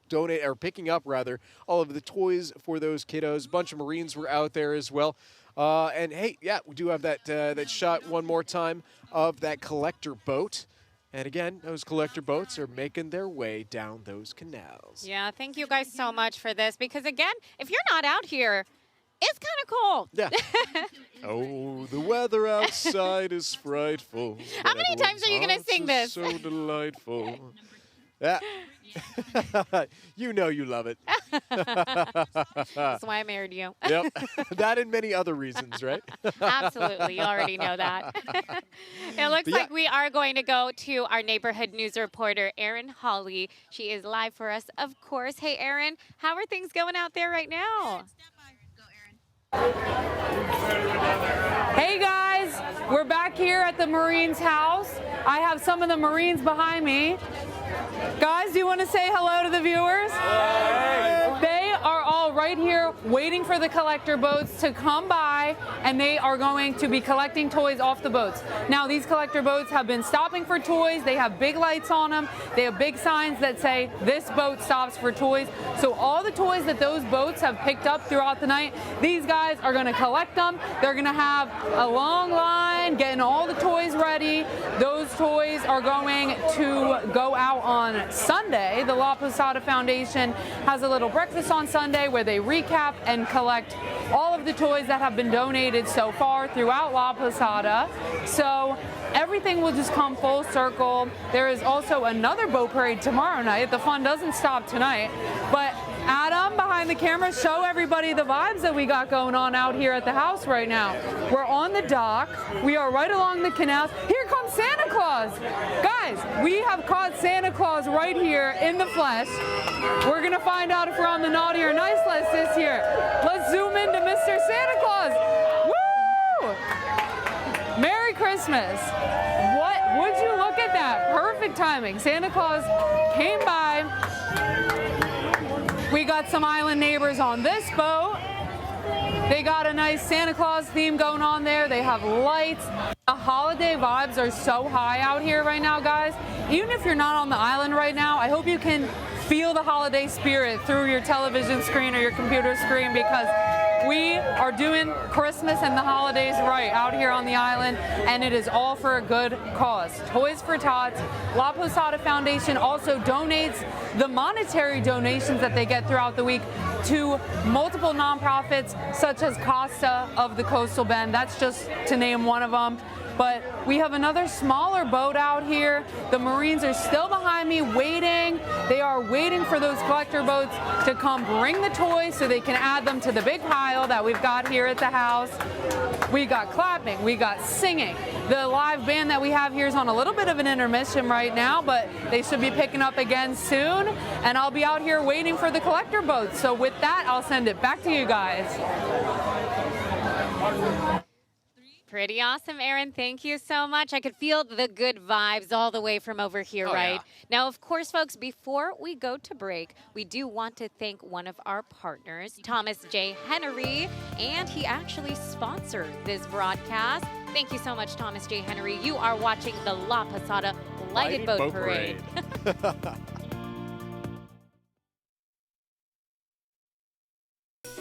donate or picking up rather all of the toys for those kiddos. A bunch of Marines were out there as well. And hey, yeah, we do have that shot one more time of that collector boat. And again, those collector boats are making their way down those canals. Yeah, thank you guys so much for this. Because again, if you're not out here, it's kind of cold. Yeah. Oh, the weather outside is frightful. How many times are you going to sing this? So delightful. Yeah. You know you love it. That's why I married you. Yep. That and many other reasons, right? Absolutely. You already know that. It looks like we are going to go to our neighborhood news reporter, Erin Hawley. She is live for us, of course. Hey, Erin, how are things going out there right now? Hey guys, we're back here at the Marines' house. I have some of the Marines behind me. Guys, do you want to say hello to the viewers? They are all right here waiting for the collector boats to come by, and they are going to be collecting toys off the boats. Now, these collector boats have been stopping for toys. They have big lights on them. They have big signs that say, this boat stops for toys. So all the toys that those boats have picked up throughout the night, these guys are going to collect them. They're going to have a long line getting all the toys ready. Those toys are going to go out on Sunday. The La Posada Foundation has a little breakfast on Sunday where they recap and collect all of the toys that have been donated so far throughout La Posada. So everything will just come full circle. There is also another boat parade tomorrow night. The fun doesn't stop tonight. But Adam, behind the camera, show everybody the vibes that we got going on out here at the house right now. We're on the dock. We are right along the canals. Here comes Santa Claus. Guys, we have caught Santa Claus right here in the flesh. We're going to find out if we're on the naughty or nice list this year. Let's zoom into Mr. Santa Claus. Woo! Merry Christmas. Would you look at that? Perfect timing. Santa Claus came by. We got some island neighbors on this boat. They got a nice Santa Claus theme going on there. They have lights. The holiday vibes are so high out here right now, guys. Even if you're not on the island right now, I hope you can feel the holiday spirit through your television screen or your computer screen, because we are doing Christmas and the holidays right out here on the island, and it is all for a good cause. Toys for Tots. La Posada Foundation also donates the monetary donations that they get throughout the week to multiple nonprofits such as Costa of the Coastal Bend. That's just to name one of them. But we have another smaller boat out here. The Marines are still behind me waiting. They are waiting for those collector boats to come bring the toys so they can add them to the big pile that we've got here at the house. We got clapping, we got singing. The live band that we have here is on a little bit of an intermission right now, but they should be picking up again soon. And I'll be out here waiting for the collector boats. So with that, I'll send it back to you guys. Pretty awesome, Aaron. Thank you so much. I could feel the good vibes all the way from over here, right? Yeah. Now, of course, folks, before we go to break, we do want to thank one of our partners, Thomas J. Henry, and he actually sponsored this broadcast. Thank you so much, Thomas J. Henry. You are watching the La Posada Lighted Boat Parade.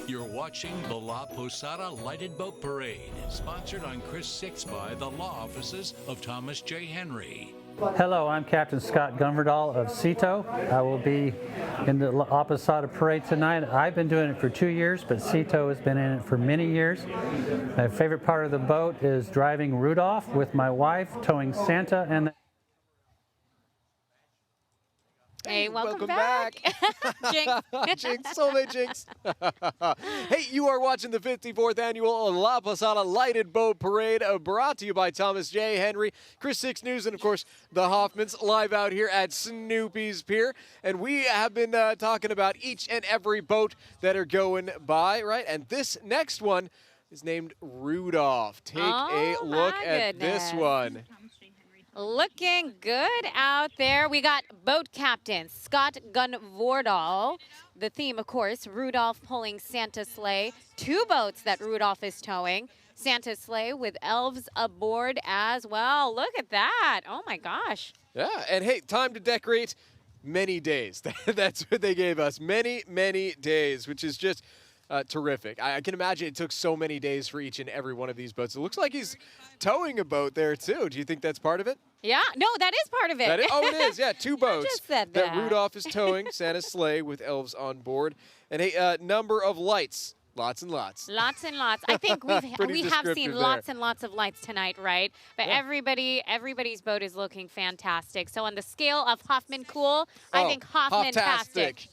You're watching the La Posada Lighted Boat Parade, sponsored on Chris 6 by the law offices of Thomas J. Henry. Hello, I'm Captain Scott Gunverdahl of CETO. I will be in the La Posada Parade tonight. I've been doing it for 2 years, but CETO has been in it for many years. My favorite part of the boat is driving Rudolph with my wife, towing Santa and Hey, welcome back. Jinx. Jinx, soulmate Jinx. Hey, you are watching the 54th annual La Posada Lighted Boat Parade, brought to you by Thomas J. Henry, Chris 6 News, and of course the Hoffmans, live out here at Snoopy's Pier. And we have been talking about each and every boat that are going by, right? And this next one is named Rudolph. Take a look at this one. Looking good out there. We got boat captain Scott Gunvordal. The theme, of course, Rudolph pulling Santa's sleigh. 2 boats that Rudolph is towing. Santa's sleigh with elves aboard as well. Look at that. Oh, my gosh. Yeah, and hey, time to decorate. Many days. That's what they gave us. Many, many days, which is just terrific. I can imagine it took so many days for each and every one of these boats. It looks like he's towing a boat there, too. Do you think that's part of it? Yeah. No, that is part of it. That is, oh, it is. Yeah, 2 boats just said that. Rudolph is towing, Santa's sleigh with elves on board. And a number of lights. Lots and lots. Lots and lots. I think we have seen lots and lots of lights tonight, right? But yeah, everybody's boat is looking fantastic. So on the scale of Hoffman cool, I think Hoffman-tastic.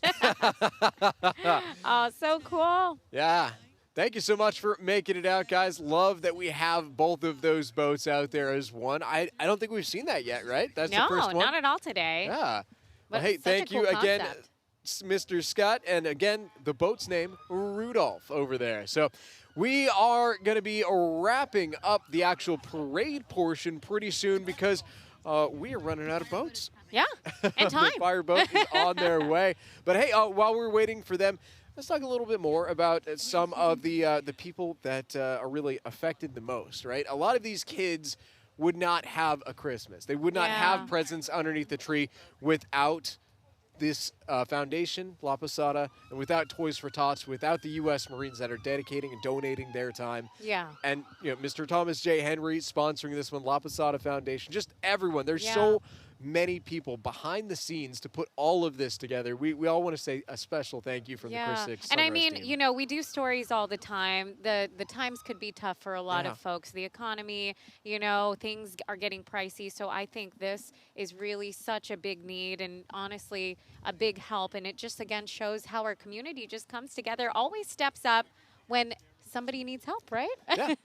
Oh, so cool. Yeah. Thank you so much for making it out, guys. Love that we have both of those boats out there as one. I don't think we've seen that yet, right? That's the first one? No, not at all today. Yeah. Well, But hey, such a thank cool you again, concept. Mr. Scott. And again, the boat's name, Rudolph, over there. So we are going to be wrapping up the actual parade portion pretty soon because we are running out of boats. Yeah, and time. The fireboat is on their way. But hey, while we're waiting for them, let's talk a little bit more about some of the people that are really affected the most, right? A lot of these kids would not have a Christmas. They would not have presents underneath the tree without this foundation, La Posada, and without Toys for Tots, without the U.S. Marines that are dedicating and donating their time. Yeah. And, Mr. Thomas J. Henry sponsoring this one, La Posada Foundation, just everyone. There's so many people behind the scenes to put all of this together. We all want to say a special thank you from the Chris Six And I Sunrise mean, team. you know, we do stories all the time. The times could be tough for a lot Yeah. of folks. The economy, you know, things are getting pricey. So I think this is really such a big need and honestly a big help. And it just, again, shows how our community just comes together, always steps up when somebody needs help, right?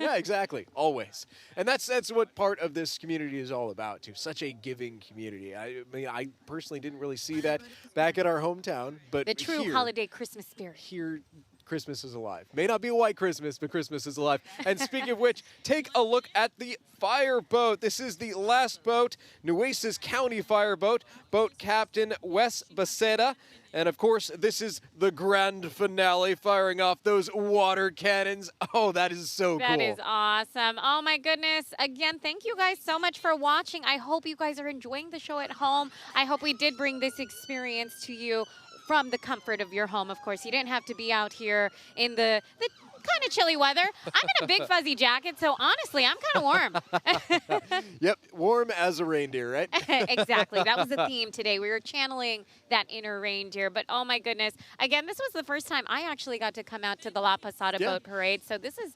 Yeah, exactly. Always. And that's what part of this community is all about, too. Such a giving community. I mean, I personally didn't really see that back at our hometown, but The true here, holiday Christmas spirit. Here, Christmas is alive. May not be a white Christmas, but Christmas is alive. And speaking of which, take a look at the fireboat. This is the last boat, Nueces County fireboat, boat captain Wes Becerra. And of course, this is the grand finale, firing off those water cannons. Oh, that is so cool. That is awesome. Oh my goodness. Again, thank you guys so much for watching. I hope you guys are enjoying the show at home. I hope we did bring this experience to you from the comfort of your home. Of course, you didn't have to be out here in the kind of chilly weather. I'm in a big fuzzy jacket, so honestly, I'm kind of warm. Yep, warm as a reindeer, right? Exactly. That was the theme today. We were channeling that inner reindeer. But oh my goodness. Again, this was the first time I actually got to come out to the La Posada Boat Parade. So this is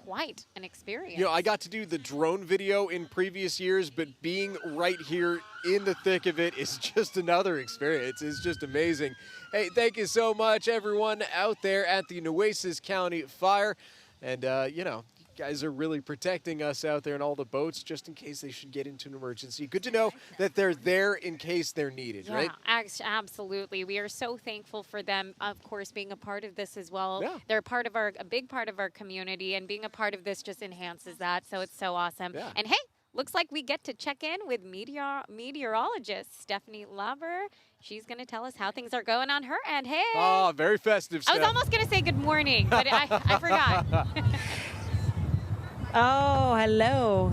quite an experience. You know, I got to do the drone video in previous years, but being right here in the thick of it is just another experience. It's just amazing. Hey, thank you so much, everyone out there at the Nueces County Fire. And, you know, you guys are really protecting us out there in all the boats just in case they should get into an emergency. Good to know that they're there in case they're needed, right? Absolutely. We are so thankful for them, of course, being a part of this as well. Yeah. They're a big part of our community, and being a part of this just enhances that. So it's so awesome. Yeah. And hey, looks like we get to check in with meteorologist Stephanie Lauber. She's going to tell us how things are going on her end. Hey. Oh, very festive stuff. I was almost going to say good morning, but I forgot. Oh, hello.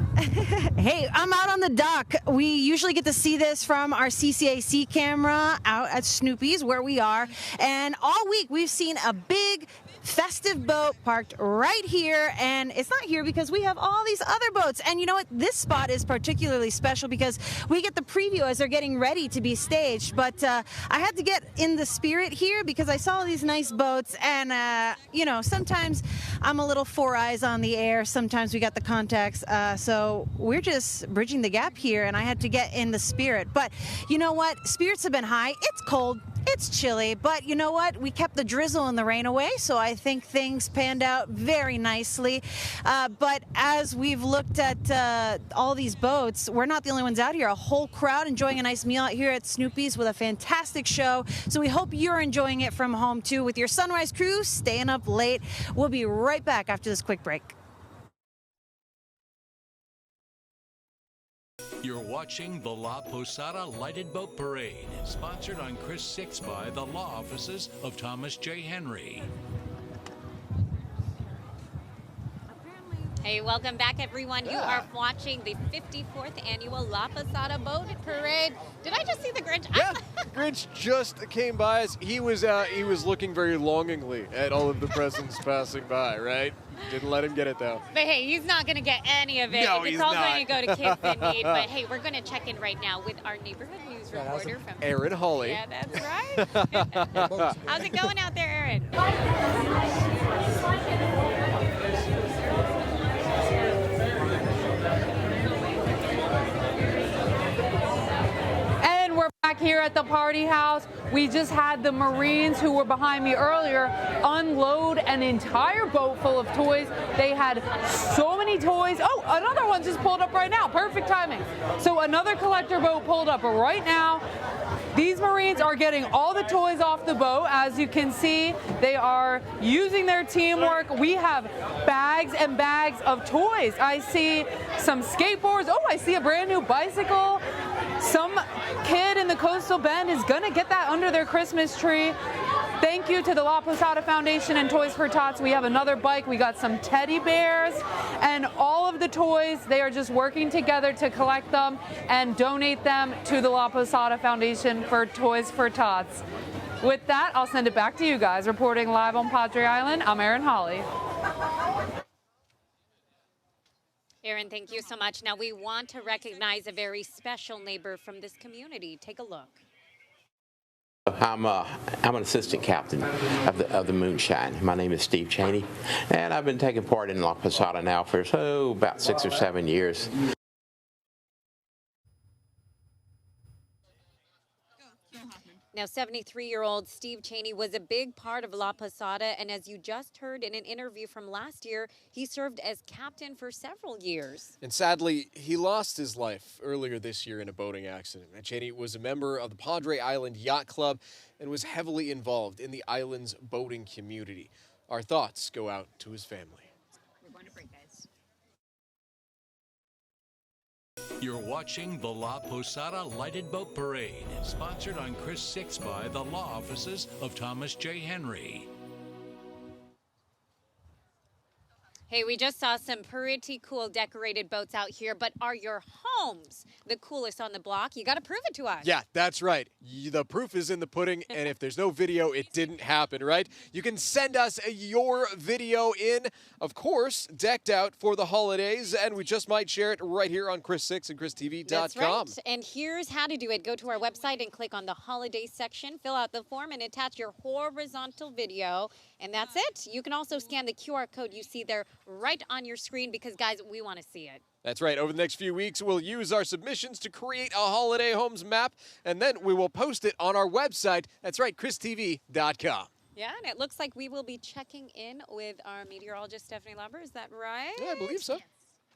Hey, I'm out on the dock. We usually get to see this from our CCAC camera out at Snoopy's where we are. And all week we've seen a big festive boat parked right here, and it's not here because we have all these other boats. And you know what? This spot is particularly special because we get the preview as they're getting ready to be staged. But I had to get in the spirit here because I saw these nice boats, and you know, sometimes I'm a little four eyes on the air. Sometimes we got the contacts, so we're just bridging the gap here, and I had to get in the spirit. But you know what? Spirits have been high. It's cold. It's chilly, but you know what? We kept the drizzle and the rain away, so I think things panned out very nicely. But as we've looked at all these boats, we're not the only ones out here. A whole crowd enjoying a nice meal out here at Snoopy's with a fantastic show. So we hope you're enjoying it from home, too, with your sunrise crew staying up late. We'll be right back after this quick break. You're watching the La Posada Lighted Boat Parade, sponsored on Chris 6 by the law offices of Thomas J. Henry. Hey, welcome back, everyone. You are watching the 54th annual La Posada Boat Parade. Did I just see the Grinch? Yeah, Grinch just came by us. He was looking very longingly at all of the presents passing by, right? Didn't let him get it, though. But hey, he's not going to get any of it. No, It's he's all not. going to go to kids in need. But hey, we're going to check in right now with our neighborhood news reporter from Aaron Hawley. Yeah, that's right. How's it going out there, Aaron? And we're back here at the party house. We just had the Marines who were behind me earlier unload an entire boat full of toys. They had so many toys. Oh, another one just pulled up right now. Perfect timing. So another collector boat pulled up right now. These Marines are getting all the toys off the boat. As you can see, they are using their teamwork. We have bags and bags of toys. I see some skateboards. Oh, I see a brand new bicycle. Some kid in the Coastal Bend is gonna get that under their Christmas tree. Thank you to the La Posada Foundation and Toys for Tots. We have another bike. We got some teddy bears and all of the toys. They are just working together to collect them and donate them to the La Posada Foundation for Toys for Tots. With that, I'll send it back to you guys. Reporting live on Padre Island, I'm Erin Hawley. Aaron, thank you so much. Now, we want to recognize a very special neighbor from this community. Take a look. I'm an assistant captain of the Moonshine. My name is Steve Cheney, and I've been taking part in La Posada now for about 6 or 7 years. Now, 73-year-old Steve Cheney was a big part of La Posada, and as you just heard in an interview from last year, he served as captain for several years. And sadly, he lost his life earlier this year in a boating accident. And Cheney was a member of the Padre Island Yacht Club and was heavily involved in the island's boating community. Our thoughts go out to his family. We're going to break, guys. You're watching the La Posada Lighted Boat Parade, sponsored on Chris 6 by the law offices of Thomas J. Henry. Hey, we just saw some pretty cool decorated boats out here, but are your homes the coolest on the block? You got to prove it to us. Yeah, that's right. The proof is in the pudding, and if there's no video, it didn't happen, right? You can send us your video in, of course, decked out for the holidays, and we just might share it right here on Chris 6 and ChrisTV.com. That's right. And here's how to do it. Go to our website and click on the holiday section, fill out the form, and attach your horizontal video, and that's it. You can also scan the QR code you see there right on your screen because, guys, we want to see it. That's right. Over the next few weeks, we'll use our submissions to create a holiday homes map, and then we will post it on our website. That's right, ChrisTV.com. Yeah, and it looks like we will be checking in with our meteorologist, Stephanie Lauber. Is that right? Yeah, I believe so.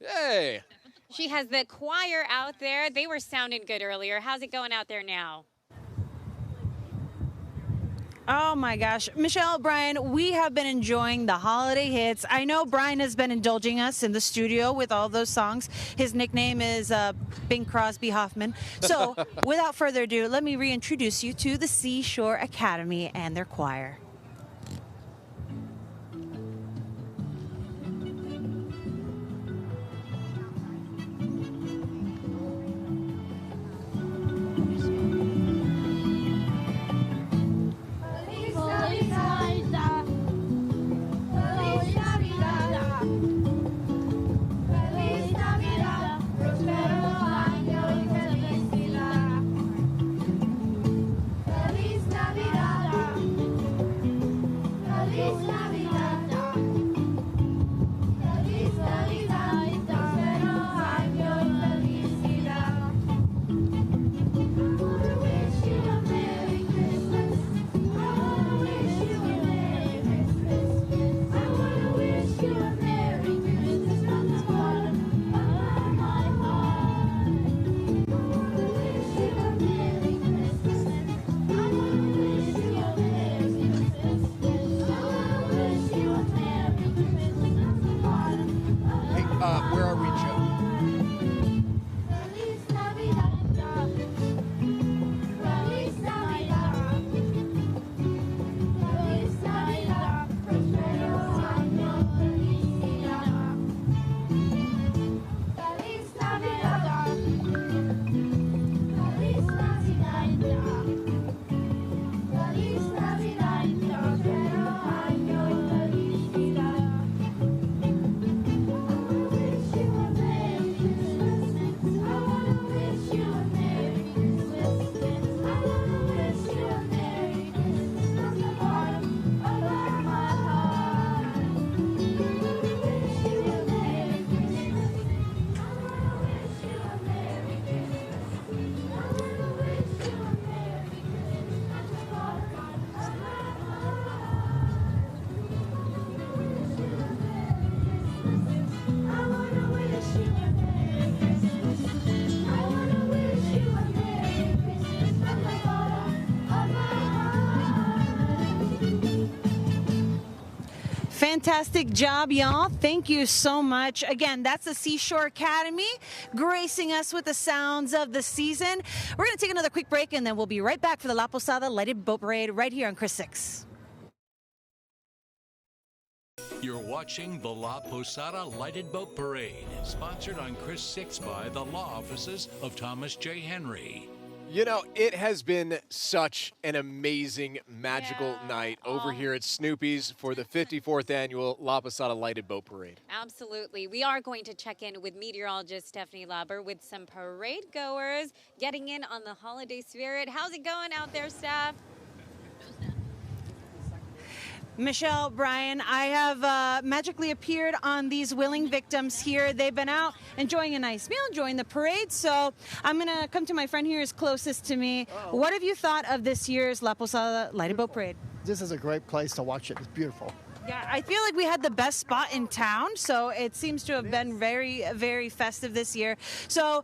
Yay! She has the choir out there. They were sounding good earlier. How's it going out there now? Oh my gosh. Michelle, Brian, we have been enjoying the holiday hits. I know Brian has been indulging us in the studio with all those songs. His nickname is Bing Crosby Hoffman. So without further ado, let me reintroduce you to the Seashore Academy and their choir. Where are we, Joe? Fantastic job, y'all. Thank you so much. Again, that's the Seashore Academy gracing us with the sounds of the season. We're going to take another quick break, and then we'll be right back for the La Posada Lighted Boat Parade right here on Chris 6. You're watching the La Posada Lighted Boat Parade, sponsored on Chris 6 by the law offices of Thomas J. Henry. You know, it has been such an amazing, magical night over here at Snoopy's for the 54th annual La Posada Lighted Boat Parade. Absolutely. We are going to check in with meteorologist Stephanie Lauber with some parade goers getting in on the holiday spirit. How's it going out there, Steph? Michelle, Brian, I have magically appeared on these willing victims here. They've been out enjoying a nice meal, enjoying the parade. So I'm going to come to my friend here who's closest to me. What have you thought of this year's La Posada Lighted Boat Parade? This is a great place to watch it. It's beautiful. Yeah, I feel like we had the best spot in town, so it seems to have been very, very festive this year. So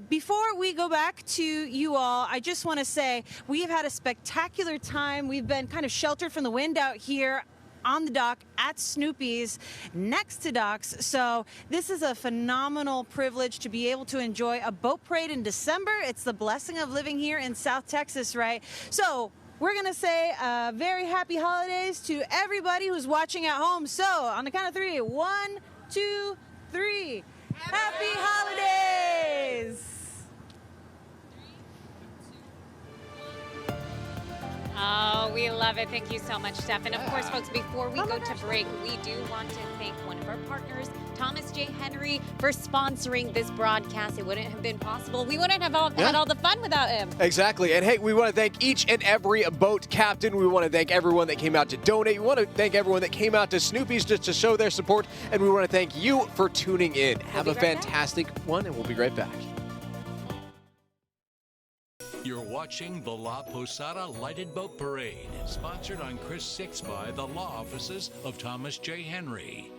before we go back to you all, I just want to say we've had a spectacular time. We've been kind of sheltered from the wind out here on the dock at Snoopy's next to docks. So this is a phenomenal privilege to be able to enjoy a boat parade in December. It's the blessing of living here in South Texas, right? So we're going to say very happy holidays to everybody who's watching at home. So on the count of 3, 1, 2, 3. Happy holidays! Oh, we love it. Thank you so much, Steph. And of course, folks, before we go to break, we do want to thank one of our partners, Thomas J. Henry, for sponsoring this broadcast. It wouldn't have been possible. We wouldn't have had all the fun without him. Exactly. And hey, we want to thank each and every boat captain. We want to thank everyone that came out to donate. We want to thank everyone that came out to Snoopy's just to show their support. And we want to thank you for tuning in. Have a fantastic one, and we'll be right back. You're watching the La Posada Lighted Boat Parade, sponsored on Chris 6 by the law offices of Thomas J. Henry.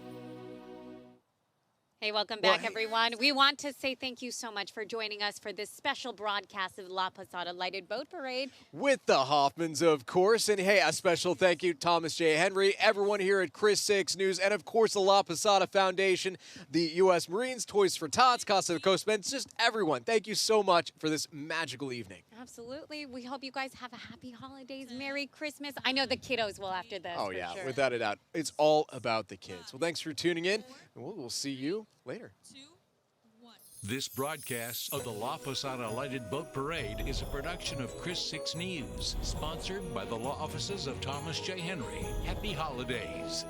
Hey, welcome back, everyone. We want to say thank you so much for joining us for this special broadcast of the La Posada Lighted Boat Parade. With the Hoffmans, of course. And hey, a special thank you, Thomas J. Henry, everyone here at Chris 6 News, and of course, the La Posada Foundation, the U.S. Marines, Toys for Tots, Casa de Coastmen, just everyone. Thank you so much for this magical evening. Absolutely. We hope you guys have a happy holidays, Merry Christmas. I know the kiddos will after this. Oh, for yeah, sure. without a doubt. It's all about the kids. Well, thanks for tuning in, and we'll see you later. This broadcast of the La Posada Lighted Boat Parade is a production of Chris 6 News, sponsored by the law offices of Thomas J. Henry. Happy holidays.